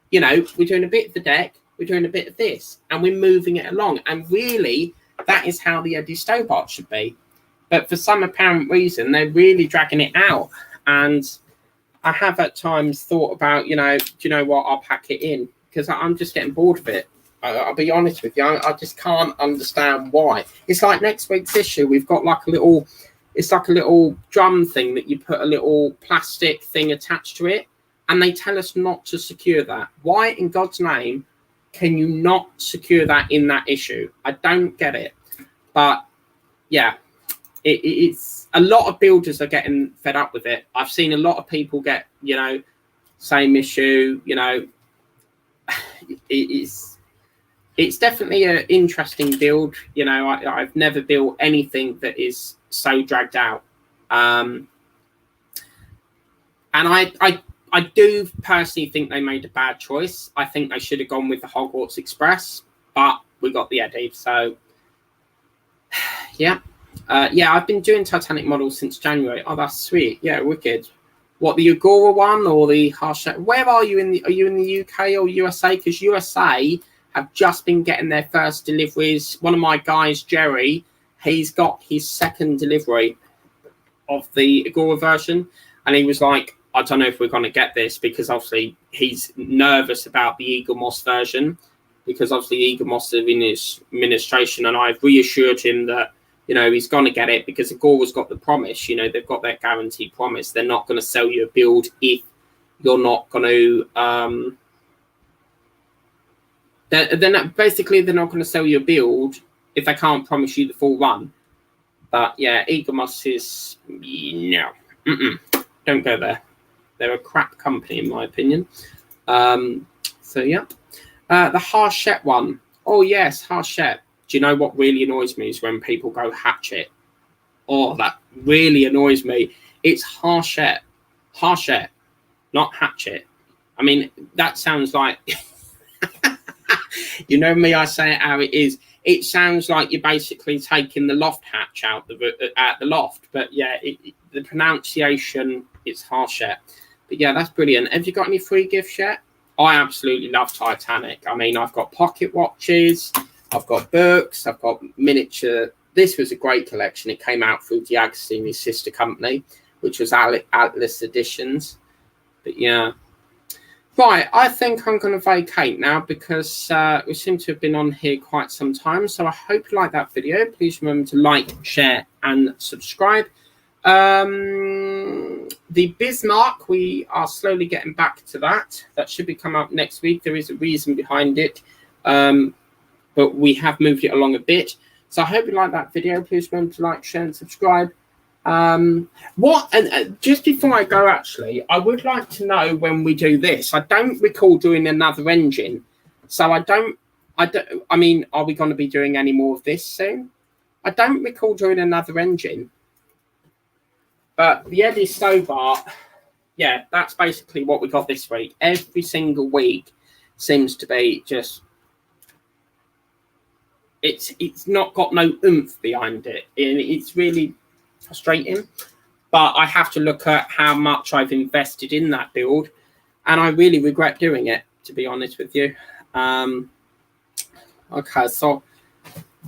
you know, we're doing a bit of the deck, we're doing a bit of this, and we're moving it along. And really, that is how the Eddie Stobart should be. But for some apparent reason, they're really dragging it out. And I have at times thought about, you know, do you know what? I'll pack it in, because I'm just getting bored of it. I'll be honest with you. I just can't understand why. It's like next week's issue. We've got like it's like a little drum thing that you put a little plastic thing attached to it. And they tell us not to secure that. Why in God's name can you not secure that in that issue? I don't get it. But yeah, it's a lot of builders are getting fed up with it. I've seen a lot of people get, you know, same issue, you know. It's definitely an interesting build. You know, I've never built anything that is so dragged out. And I do personally think they made a bad choice. I think they should have gone with the Hogwarts Express, but we got the Eddie. So, yeah. Yeah, I've been doing Titanic models since January. Oh, that's sweet. Yeah, wicked. What, the Agora one or the Harsh? Where are you in the? Are you in the UK or USA? Because USA have just been getting their first deliveries. One of my guys, Jerry, he's got his second delivery of the Agora version, and he was like, I don't know if we're going to get this, because obviously he's nervous about the Eagle Moss version, because obviously Eagle Moss is in his administration, and I've reassured him that, you know, he's going to get it because Agora's got the promise. You know, they've got that guaranteed promise. They're not going to sell you a build if you're not going to. They're not going to sell you a build if they can't promise you the full run. But yeah, Eagle Moss is no, don't go there. They're a crap company in my opinion. So yeah, the Harshette one. Oh yes, Harshette. Do you know what really annoys me is when people go hatchet? Oh, that really annoys me. It's Harshette, not hatchet. I mean, that sounds like, you know me, I say it how it is. It sounds like you're basically taking the loft hatch out at the loft. But yeah, the pronunciation, it's Harshette. But yeah, that's brilliant. Have you got any free gifts yet? I absolutely love Titanic. I mean, I've got pocket watches, I've got books, I've got miniature. This was a great collection. It came out through D'Agostini's sister company, which was Atlas Editions. But yeah. Right, I think I'm going to vacate now because we seem to have been on here quite some time. So I hope you like that video. Please remember to like, share and subscribe. The Bismarck, we are slowly getting back to that. That should be coming up next week. There is a reason behind it. But we have moved it along a bit. So I hope you like that video. Please remember to like, share and subscribe. Just before I go, actually, I would like to know when we do this. I don't recall doing another engine. So I mean, are we going to be doing any more of this soon? I don't recall doing another engine. But the Eddie Stobart, yeah, that's basically what we got this week. Every single week seems to be just... It's not got no oomph behind it. It's really frustrating. But I have to look at how much I've invested in that build. And I really regret doing it, to be honest with you. Okay, so...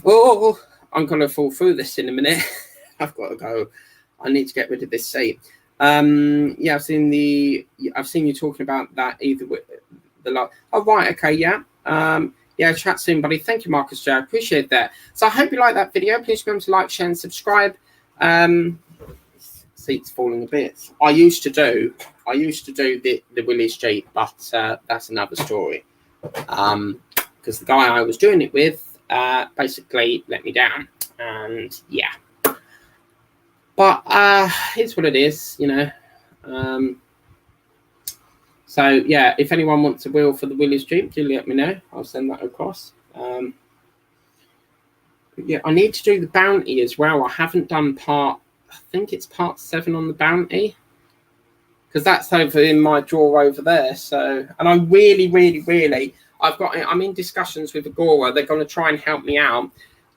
Oh, I'm going to fall through this in a minute. I've got to go. I need to get rid of this seat. Yeah, I've seen you talking about that either with the... Oh, right, okay, yeah. Yeah, chat soon, buddy. Thank you, Marcus J. I appreciate that. So I hope you like that video. Please remember to like, share, and subscribe. Seat's falling a bit. I used to do the Willys Jeep, but that's another story. Because the guy I was doing it with basically let me down, and yeah. But it's what it is, you know. So, yeah, if anyone wants a wheel for the Willys Jeep, do let me know. I'll send that across. Yeah, I need to do the bounty as well. I haven't done I think it's part 7 on the bounty. Because that's over in my drawer over there. So, and I really, I'm in discussions with Agora. They're going to try and help me out.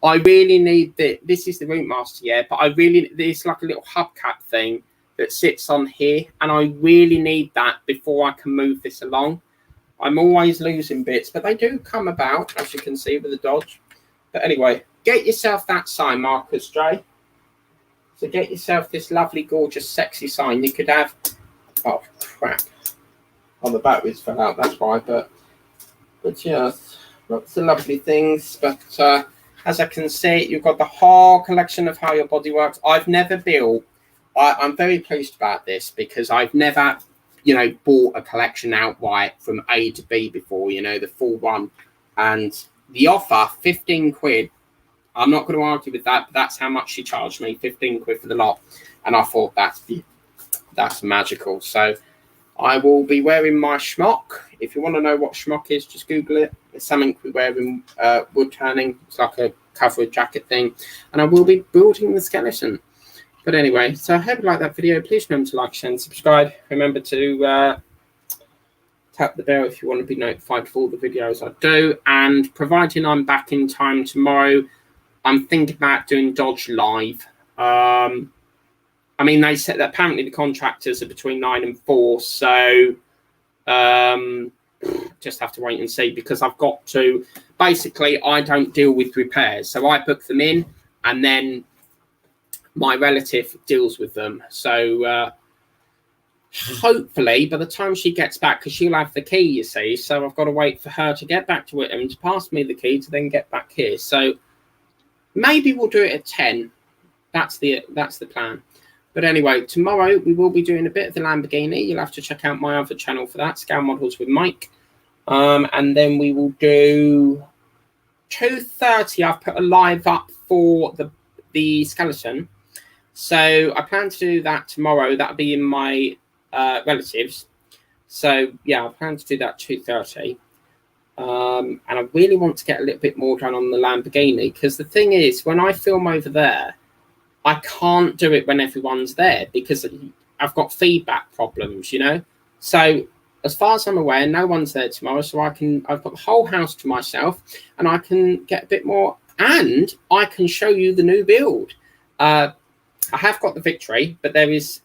I really need this is the Route Master, yeah, but there's like a little hubcap thing that sits on here, and I really need that before I can move this along. I'm always losing bits, but they do come about, as you can see with the Dodge. But anyway, get yourself that sign, Marcus J. So get yourself this lovely, gorgeous, sexy sign. You could have... Oh, crap. Oh, the batteries fell out, that's why. But yeah, lots of lovely things. But as I can see, you've got the whole collection of how your body works. I've never built... I'm very pleased about this because I've never, you know, bought a collection outright from A to B before, you know, the full one. And the offer, 15 quid, I'm not going to argue with that, but that's how much she charged me, 15 quid for the lot. And I thought that's magical. So I will be wearing my schmock. If you want to know what schmock is, just Google it. It's something we wear in wood turning. It's like a covered jacket thing. And I will be building the skeleton. But anyway, so I hope you like that video. Please remember to like, share, and subscribe. Remember to tap the bell if you want to be notified for all the videos I do. And providing I'm back in time tomorrow, I'm thinking about doing Dodge live. I mean, they said that apparently the contractors are between 9 and 4. So just have to wait and see, because I've got to, basically, I don't deal with repairs. So I book them in and then my relative deals with them. So hopefully by the time she gets back, because she'll have the key, you see, so I've got to wait for her to get back to it and to pass me the key to then get back here. So maybe we'll do it at 10. That's the plan. But anyway, tomorrow we will be doing a bit of the Lamborghini. You'll have to check out my other channel for that, Scale Models with Mike. And then we will do 2:30. I've put a live up for the skeleton. So I plan to do that tomorrow. That'll be in my relatives. So yeah, I plan to do that 2:30. And I really want to get a little bit more done on the Lamborghini, because the thing is, when I film over there, I can't do it when everyone's there because I've got feedback problems, you know. So as far as I'm aware, no one's there tomorrow, so I've got the whole house to myself, and I can get a bit more, and I can show you the new build. I have got the Victory, but there is,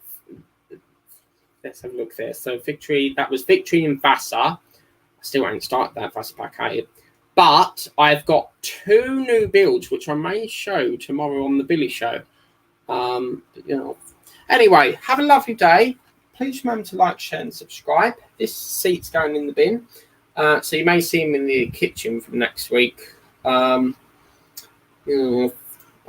let's have a look there. So Victory, that was Victory in Vassar. I still haven't started that Vassar pack, but I've got 2 new builds, which I may show tomorrow on the Billy Show. You know, anyway, have a lovely day. Please remember to like, share, and subscribe. This seat's going in the bin, so you may see him in the kitchen from next week. You know,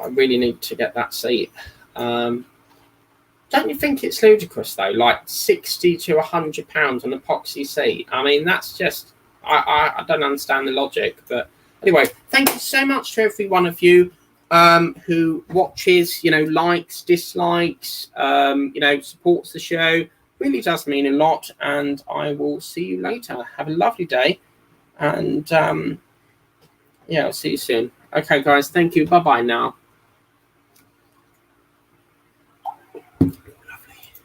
I really need to get that seat. Don't you think it's ludicrous though? Like 60 to £100 an epoxy seat. I mean, that's just I don't understand the logic. But anyway, thank you so much to every one of you who watches, you know, likes, dislikes, you know, supports the show. Really does mean a lot. And I will see you later. Have a lovely day. And yeah, I'll see you soon. Okay, guys. Thank you. Bye-bye now.